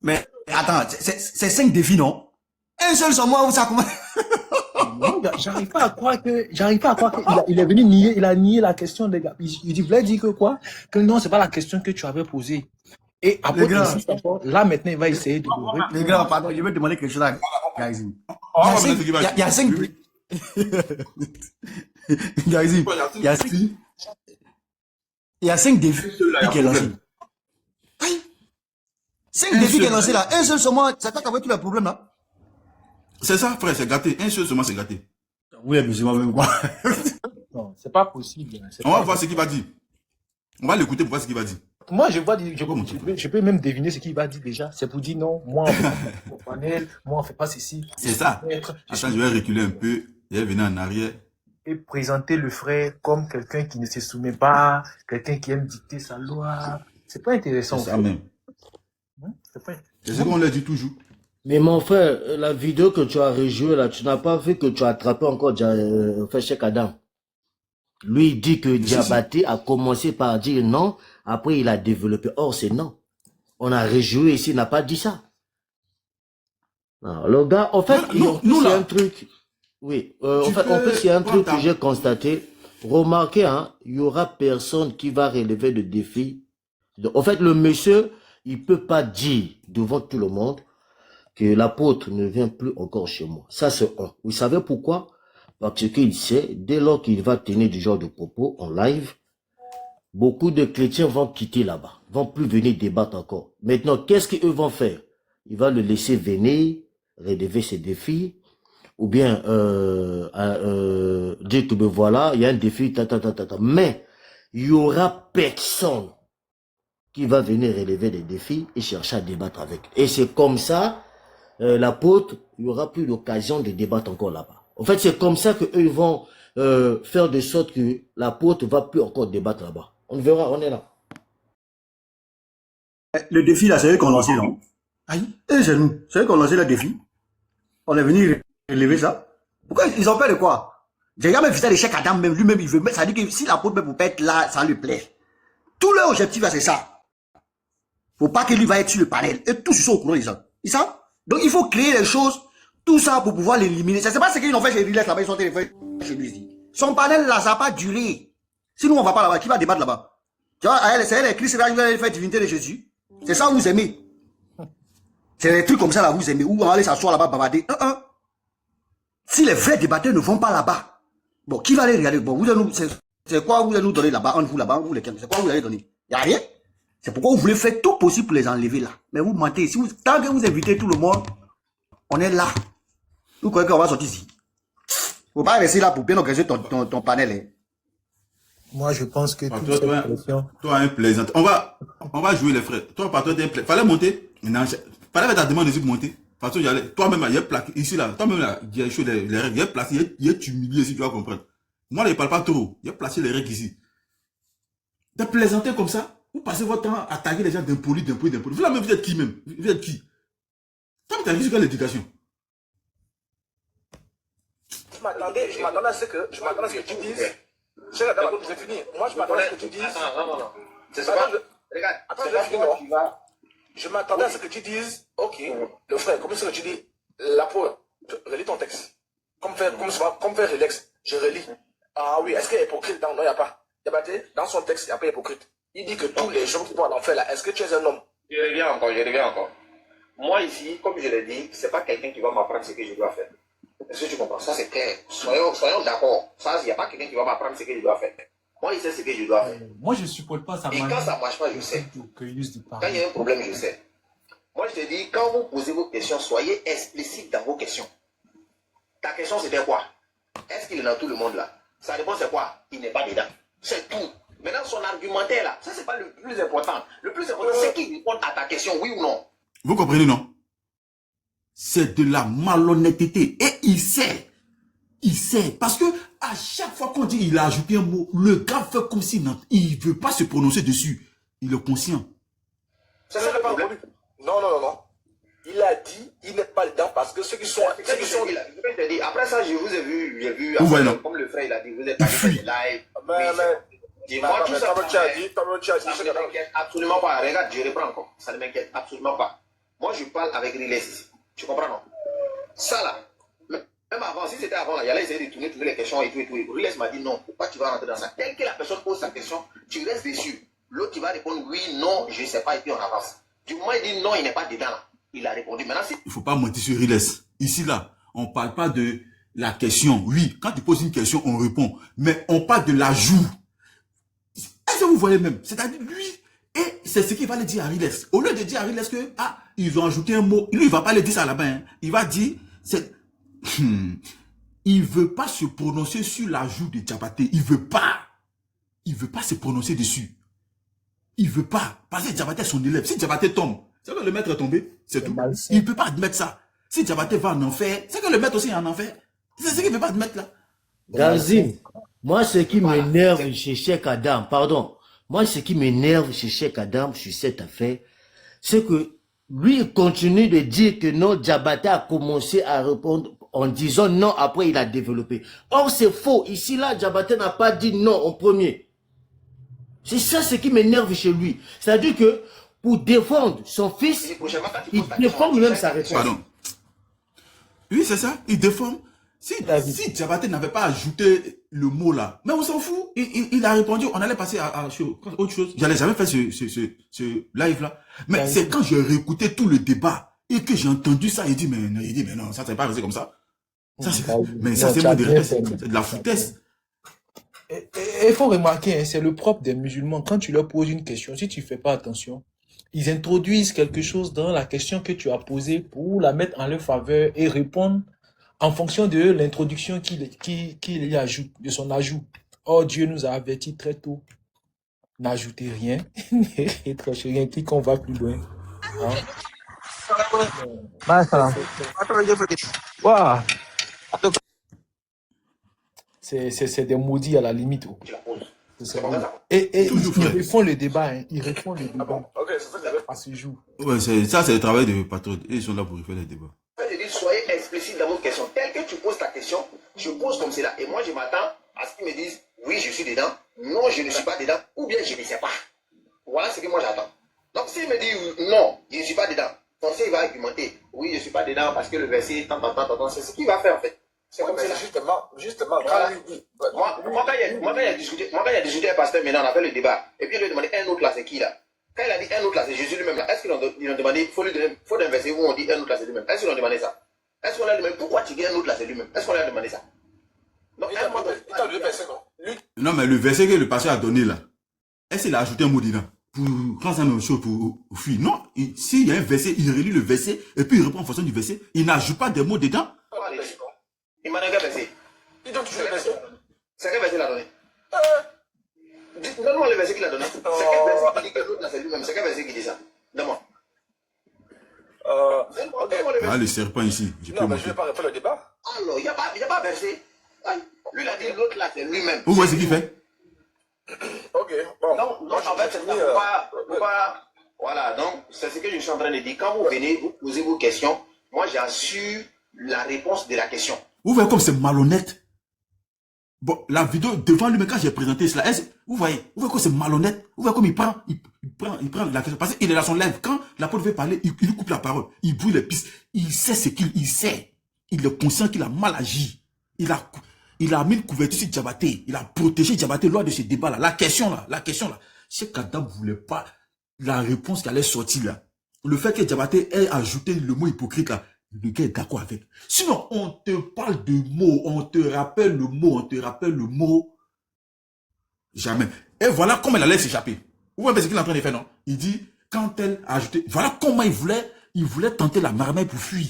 Mais attends, c'est 5 défis, non? Un seul sur moi, où ça commence? Non, j'arrive pas à croire qu'il est venu nier, il a nié la question des gars. Il voulait dire que quoi? Que non, c'est pas la question que tu avais posée. Et après, là maintenant, il va essayer de... Les gars, pardon, je vais demander quelque chose à Garizim. Il y a 5 Garizim, il y a 5 défis qui est lancé. 5 défis qui est lancé là. Un seul sur moi, ça t'attaque avec tous les problèmes là. C'est ça, frère, c'est gâté. Un seul seulement, c'est gâté. Oui, mais c'est moi même quoi. Non, c'est pas possible. On va voir ce qu'il va dire. On va l'écouter pour voir ce qu'il va dire. Moi, je peux même deviner ce qu'il va dire déjà. C'est pour dire non, moi, on fait pas au panel, moi, on fait pas ceci. C'est ça. Attends, je vais reculer un peu. Je vais venir en arrière. Et présenter le frère comme quelqu'un qui ne se soumet pas, quelqu'un qui aime dicter sa loi. C'est pas intéressant. C'est ça même. C'est ce qu'on leur dit toujours. Mais mon frère, la vidéo que tu as rejouée là, tu n'as pas vu que tu as attrapé encore Cheikh Adam. Lui, il dit que Diabaté a commencé par dire non, après il a développé. Or, c'est non. On a rejoué ici, il n'a pas dit ça. Alors, le gars, en fait, c'est un truc. Oui, en fait, c'est un truc que j'ai constaté. remarquez, hein, il n'y aura personne qui va relever le défi. En fait, le monsieur, il ne peut pas dire devant tout le monde que l'apôtre ne vient plus encore chez moi. Ça, c'est un. Vous savez pourquoi? Parce qu'il sait, dès lors qu'il va tenir du genre de propos en live, beaucoup de chrétiens vont quitter là-bas, vont plus venir débattre encore. Maintenant, qu'est-ce qu'eux vont faire? Il va le laisser venir, relever ses défis, ou bien dire que ben voilà, il y a un défi, mais il n'y aura personne qui va venir relever des défis et chercher à débattre avec. Et c'est comme ça, l'apôtre, il n'y aura plus d'occasion de débattre encore là-bas. En fait, c'est comme ça qu'eux ils vont faire de sorte que l'apôtre ne va plus encore débattre là-bas. On verra, on est là. Le défi là, c'est eux qu'on lancé, non? Aïe, et c'est nous. C'est eux qu'on lancé le défi. On est venu relever ça. Pourquoi ils ont peur de quoi? J'ai jamais vu ça de Cheikh Adam, même lui-même, il veut mettre. Ça dit que si l'apôtre même peut être là, ça lui plaît. Tout leur objectif là, c'est ça. Faut pas que lui va être sur le panel. Et tous ils sont au courant, ils savent. Donc il faut créer les choses, tout ça pour pouvoir l'éliminer. C'est pas ce qu'ils ont fait chez Riles là-bas, ils sont téléphonés chez lui. Son panel là, ça n'a pas duré. Sinon on va pas là-bas, qui va débattre là-bas? Tu vois, c'est elle, Christ va faire divinité de Jésus. C'est ça vous aimez. C'est des trucs comme ça là, vous aimez. Ou on va aller s'asseoir là-bas, bavarder. Si les vrais débatteurs ne vont pas là-bas, bon, qui va aller regarder? Bon, c'est quoi vous allez nous donner là-bas, entre vous là-bas, vous les c'est quoi vous allez donner? Il n'y a rien. C'est pourquoi vous voulez faire tout possible pour les enlever là. Mais vous mentez. Si tant que vous invitez tout le monde, on est là. Vous croyez qu'on va sortir ici? Faut pas rester là pour bien organiser ton panel. Hein. Moi, je pense que toi, un plaisant. On va jouer les frères. Toi, par toi, fallait monter. Fallait ta demande de monter. Parce que j'allais. Toi-même, il y a plaqué ici là. Toi-même là, il y a les règles. Il y a placé, il est humilié si tu vas comprendre. Moi, là, il parle pas trop. Il y a placé les règles ici. De plaisanter comme ça. Vous passez votre temps à attaquer les gens d'impolis. Vous là même, vous êtes qui même? Vous êtes qui? Toi, tu as vu sur quelle éducation? Je m'attendais à ce que tu dises. J'ai fini. Moi, je m'attendais à ce que tu dises. Non. C'est ça. Regarde, attends, je m'attendais à ce que tu dises. Ok, le frère, comme ça que tu dis, l'apôtre, relis ton texte. Comme faire relax, je relis. Ah oui, est-ce qu'il y a hypocrite? Non, il n'y a pas. Dans son texte, il n'y a pas hypocrite. Il dit que tous les gens qui vont en enfer là, est-ce que tu es un homme? Je reviens encore. Moi ici, comme je l'ai dit, c'est pas quelqu'un qui va m'apprendre ce que je dois faire. Est-ce que tu comprends? Ça c'est clair. Soyons d'accord. Ça, il n'y a pas quelqu'un qui va m'apprendre ce que je dois faire. Moi, il sait ce que je dois faire. Moi, je ne supporte pas ça. Et quand ça ne marche pas, je sais. Quand il y a un problème, je sais. Moi, je te dis, quand vous posez vos questions, soyez explicite dans vos questions. Ta question, c'était quoi? Est-ce qu'il est dans tout le monde là? Sa réponse, c'est quoi? Il n'est pas dedans. C'est tout. Maintenant, son argumentaire là, ça, c'est pas le plus important. Le plus important, c'est qu'il répond à ta question, oui ou non. Vous comprenez, non? C'est de la malhonnêteté. Et il sait. Parce que à chaque fois qu'on dit il a ajouté un mot, le gars fait comme s'il ne veut pas se prononcer dessus. Il est conscient. C'est ça le problème. Non. Il a dit, il n'est pas dedans parce que ceux qui sont... Je vais te dire, après ça, je vous ai vu comme le frère il a dit, vous êtes dans les live. Dis-moi tout ça. Ça ne m'inquiète absolument pas. Regarde, je reprends encore. Ça ne m'inquiète absolument pas. Moi, je parle avec Riles ici. Tu comprends, non? Ça là, même avant, si c'était avant, là, il allait essayer de tourner les questions et tout. Riles m'a dit non. Pourquoi tu vas rentrer dans ça? Dès que la personne pose sa question, tu restes dessus. L'autre, il va répondre oui, non, je ne sais pas, et puis on avance. Du moment où il dit non, il n'est pas dedans là. Il a répondu. Maintenant, il ne faut pas mentir sur Riles. Ici, là, on ne parle pas de la question. Oui, quand tu poses une question, on répond. Mais on parle de l'ajout. Est-ce que vous voyez même? C'est-à-dire, lui, et c'est ce qu'il va le dire à Riles. Au lieu de dire à Riles que, ils ont ajouté un mot, lui, il ne va pas le dire ça là-bas. Hein. Il va dire, il ne veut pas se prononcer sur l'ajout de Diabaté. Il ne veut pas. Il ne veut pas se prononcer dessus. Il ne veut pas. Parce que Diabaté est son élève. Si Diabaté tombe, c'est que le maître est tombé. C'est tout. Il ne peut pas admettre ça. Si Diabaté va en enfer, c'est que le maître aussi est en enfer. C'est ce qu'il ne peut pas admettre là. Gazim, moi, ce qui m'énerve chez Cheikh Adam, moi, ce qui m'énerve chez Cheikh Adam sur cette affaire, c'est que lui, il continue de dire que non, Diabaté a commencé à répondre en disant non, après il a développé. Or, c'est faux. Ici, là, Diabaté n'a pas dit non en premier. C'est ça ce qui m'énerve chez lui. C'est-à-dire que pour défendre son fils, il défend lui-même sa réponse. Pardon. Oui, c'est ça. Il défend. Si Diabaté n'avait pas ajouté le mot là, mais on s'en fout. Il a répondu, on allait passer à autre chose. J'allais jamais faire ce live là. Mais c'est quand j'ai réécouté tout le débat et que j'ai entendu ça, il dit mais non, ça c'est pas resté comme ça. Ça c'est de la foutaise. Il faut remarquer, hein, c'est le propre des musulmans. Quand tu leur poses une question, si tu fais pas attention, ils introduisent quelque chose dans la question que tu as posée pour la mettre en leur faveur et répondre en fonction de l'introduction qu'il y ajoute, de son ajout. Oh, Dieu nous a avertis très tôt. N'ajoutez rien, et trachez rien, quiconque va plus loin. Hein? C'est des maudits à la limite. Et ils refont le débat. Hein. Ils refont le débat. À ce jour. Ouais, ça, c'est le travail de patrons. Ils sont là pour faire les débats. Je dis, soyez explicite dans votre question. Telle que tu poses ta question, je pose comme cela. Et moi, je m'attends à ce qu'ils me disent, oui, je suis dedans. Non, je ne suis pas dedans. Ou bien, je ne sais pas. Voilà ce que moi, j'attends. Donc, s'il me dit, non, je ne suis pas dedans, forcément, il va argumenter. Oui, je ne suis pas dedans parce que le verset, c'est ce qu'il va faire, en fait. C'est comme ça. Justement, voilà. Moi, quand il a discuté avec le pasteur, maintenant, on a fait le débat. Et puis, il lui a demandé, un autre là, c'est qui, là? Quand il a dit un autre là, c'est Jésus lui-même, là. Est-ce qu'ils ont demandé, il faut d'un verset où on dit un autre là, c'est lui-même? Est-ce qu'ils ont demandé ça? Est-ce qu'on a demandé, pourquoi tu dis un autre là, c'est lui-même? Est-ce qu'on a demandé ça? Non, non, mais le verset que le pasteur a donné, là, est-ce qu'il a ajouté un mot dedans? Quand c'est la même chose pour fuir. Non, s'il y a un verset, il relit le verset, et puis il répond en fonction du verset. Il n'ajoute pas des mots dedans. Il m'a donné un verset. C'est quel verset il a donné? Donne-moi le verset qu'il a donné. C'est quel verset qui dit que l'autre là c'est lui-même? C'est quel verset qui dit ça? Donne-moi. Ah, le serpent ici. Non, mais je ne vais pas refaire le débat. Alors, il n'y a pas verset. Lui, il a dit l'autre là c'est lui-même. Vous voyez ce qu'il fait? Ok, bon. Non, en fait, c'est pas. Voilà, donc, c'est ce que je suis en train de dire. Quand vous venez, vous posez vos questions, moi, j'assure la réponse de la question. Vous voyez comme c'est malhonnête. Bon, la vidéo devant lui, mais quand j'ai présenté cela, vous voyez comme c'est malhonnête. Vous voyez comme il prend la question. Parce qu'il est dans son live. Quand l'apôtre veut parler, il coupe la parole. Il brûle les pistes. Il sait ce qu'il sait. Il est conscient qu'il a mal agi. Il a mis une couverture sur Diabaté. Il a protégé Diabaté lors de ce débat-là. La question là. Cheikh Anta ne voulait pas la réponse qui allait sortir là. Le fait que Diabaté ait ajouté le mot hypocrite là, le gars est d'accord avec. Sinon, on te parle de mots, on te rappelle le mot. Jamais. Et voilà comment elle allait s'échapper. Vous voyez ce qu'il est en train de faire, non? Il dit, quand elle a ajouté, voilà comment il voulait tenter la marmaille pour fuir.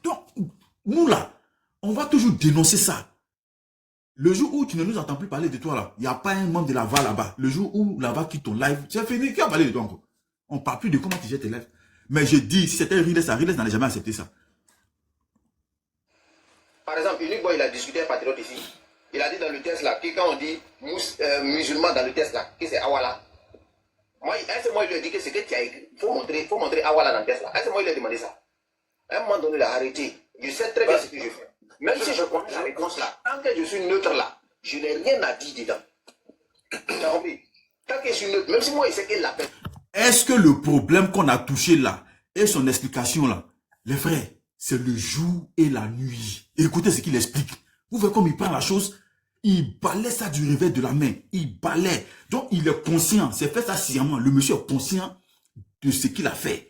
Donc, nous là, on va toujours dénoncer ça. Le jour où tu ne nous entends plus parler de toi là, il n'y a pas un membre de la VA là-bas. Le jour où la VA quitte ton live, c'est fini, qui a parlé de toi encore? On ne parle plus de comment tu jettes tes lives. Mais je dis, si c'était Riles n'allait jamais accepter ça. Par exemple, Unique Boy, il a discuté avec Patriote ici. Il a dit dans le test là, que quand on dit musulman dans le test là, que c'est Awala. Moi, il lui a dit que c'est que tu as écrit. Il faut montrer Awala dans le test là. Moi, il lui a demandé ça. À un moment donné, il a arrêté. Je sais très bien ce que je fais. Même si je connais la réponse là, tant que je suis neutre là, je n'ai rien à dire dedans. Tu as compris? Tant que je suis neutre, même si moi, il sait qu'il l'appelle. Est-ce que le problème qu'on a touché là et son explication là, les frères, c'est le jour et la nuit? Écoutez ce qu'il explique. Vous voyez comme il prend la chose, il balaie ça du revers de la main. Il balaie. Donc il est conscient, c'est fait ça sciemment. Le monsieur est conscient de ce qu'il a fait.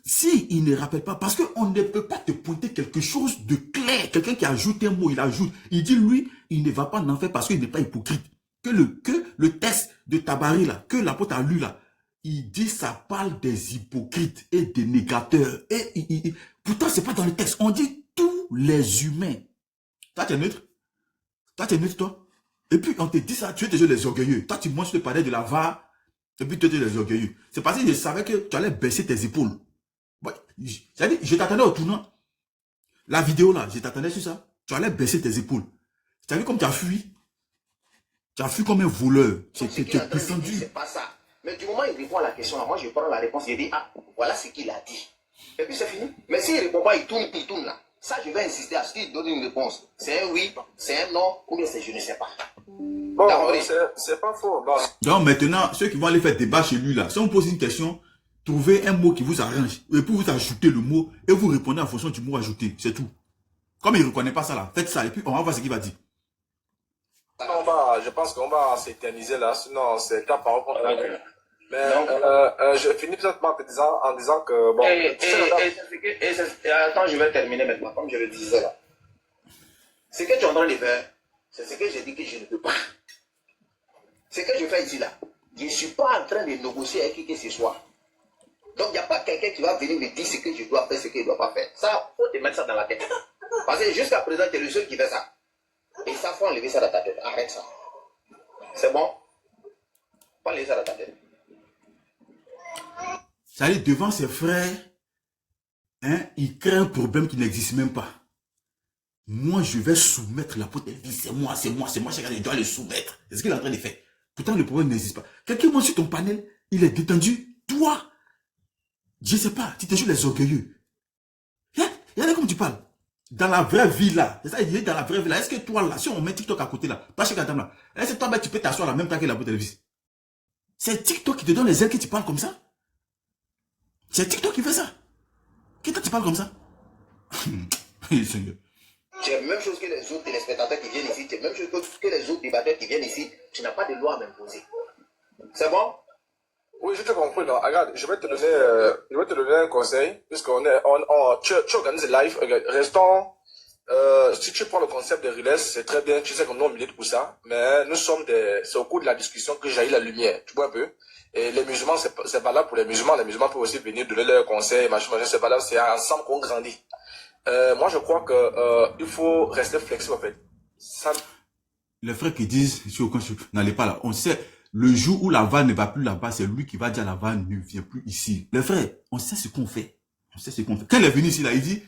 Si il ne rappelle pas, parce qu'on ne peut pas te pointer quelque chose de clair. Quelqu'un qui ajoute un mot, il ajoute. Il dit lui, il ne va pas en faire parce qu'il n'est pas hypocrite. Que le texte de Tabari là, que l'apôtre a lu là, il dit ça parle des hypocrites et des négateurs. Et pourtant, c'est pas dans le texte. On dit tous les humains. Toi, tu es neutre? Toi, tu es neutre, toi? Et puis, on te dit ça, tu es déjà les orgueilleux. Toi, tu manges, tu parlais de la VAR, et puis tu es les orgueilleux. C'est parce que je savais que tu allais baisser tes épaules. Ouais. C'est-à-dire, je t'attendais au tournant. La vidéo là, je t'attendais sur ça. Tu allais baisser tes épaules. Tu as vu comme tu as fui? Tu as fui comme un voleur. Tu es descendu. C'est pas ça. Mais du moment où il répond à la question, moi je prends la réponse, je dis, ah, voilà ce qu'il a dit. Et puis c'est fini. Mais s'il ne répond pas, il tourne là. Ça, je vais insister à ce qu'il donne une réponse. C'est un oui, c'est un non, ou bien c'est je ne sais pas. Bon, c'est pas faux. Bon. Donc maintenant, ceux qui vont aller faire débat chez lui là, si on pose une question, trouvez un mot qui vous arrange. Et puis vous ajoutez le mot et vous répondez en fonction du mot ajouté. C'est tout. Comme il ne reconnaît pas ça là, faites ça et puis on va voir ce qu'il va dire. Je pense qu'on va s'éterniser là, sinon c'est cas par contre. Mais je finis peut-être en disant que bon. Attends, je vais terminer maintenant, comme je le disais là. Ce que tu es en train de faire, c'est ce que j'ai dit que je ne peux pas. Ce que je fais ici là, je ne suis pas en train de négocier avec qui que ce soit. Donc il n'y a pas quelqu'un qui va venir me dire ce que je dois faire, ce que je ne dois pas faire. Ça, il faut te mettre ça dans la tête. Parce que jusqu'à présent, tu es le seul qui fait ça. Et ça, il faut enlever ça dans ta tête. Arrête ça. C'est bon? Faut enlever ça dans ta tête. Ça veut dire, devant ses frères, hein, il crée un problème qui n'existe même pas. Moi, je vais soumettre l'apôtre. Elle dit, c'est moi, je dois le soumettre. C'est ce qu'il est en train de faire. Pourtant, le problème n'existe pas. Quelqu'un monte sur ton panel, il est détendu. Toi, je ne sais pas, tu t'es les orgueilleux. Regardez comme tu parles. Dans la vraie vie là, c'est ça, il est dans la vraie vie là. Est-ce que toi là, si on met TikTok à côté là, pas chez Gadam là, est-ce que toi, ben, tu peux t'asseoir la même temps que la télévision? C'est TikTok qui te donne les ailes que tu parles comme ça? C'est TikTok qui fait ça? Qui toi tu parles comme ça? Seigneur. C'est la même chose que les autres téléspectateurs qui viennent ici, c'est la même chose que les autres débatteurs qui viennent ici. Tu n'as pas de loi à m'imposer. C'est bon? Oui, je te comprends. Non. Regarde, je vais te donner un conseil, puisqu'on est, tu organises live. Restons, si tu prends le concept de Riles, c'est très bien. Tu sais que nous on milite pour ça, mais nous sommes c'est au cours de la discussion que jaillit la lumière. Tu vois un peu. Et les musulmans, c'est valable pour les musulmans. Les musulmans peuvent aussi venir donner leurs conseils, machin, c'est valable. C'est ensemble qu'on grandit. Moi, je crois que il faut rester flexible en fait. Ça... Les frères qui disent, n'allez pas là, on sait. Le jour où la vanne ne va plus là-bas, c'est lui qui va dire la vanne ne vient plus ici. Les frères, on sait ce qu'on fait. On sait ce qu'on fait. Quand il est venu ici, là, il dit,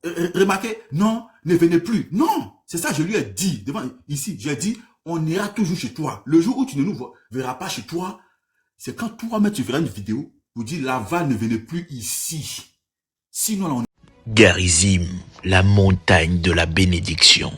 remarquez, non, ne venez plus. Non, c'est ça, je lui ai dit. Devant, ici, j'ai dit, on ira toujours chez toi. Le jour où tu ne nous verras pas chez toi, c'est quand toi-même tu feras une vidéo pour dire la vanne ne venez plus ici. Sinon, là, on... Garizim, la montagne de la bénédiction.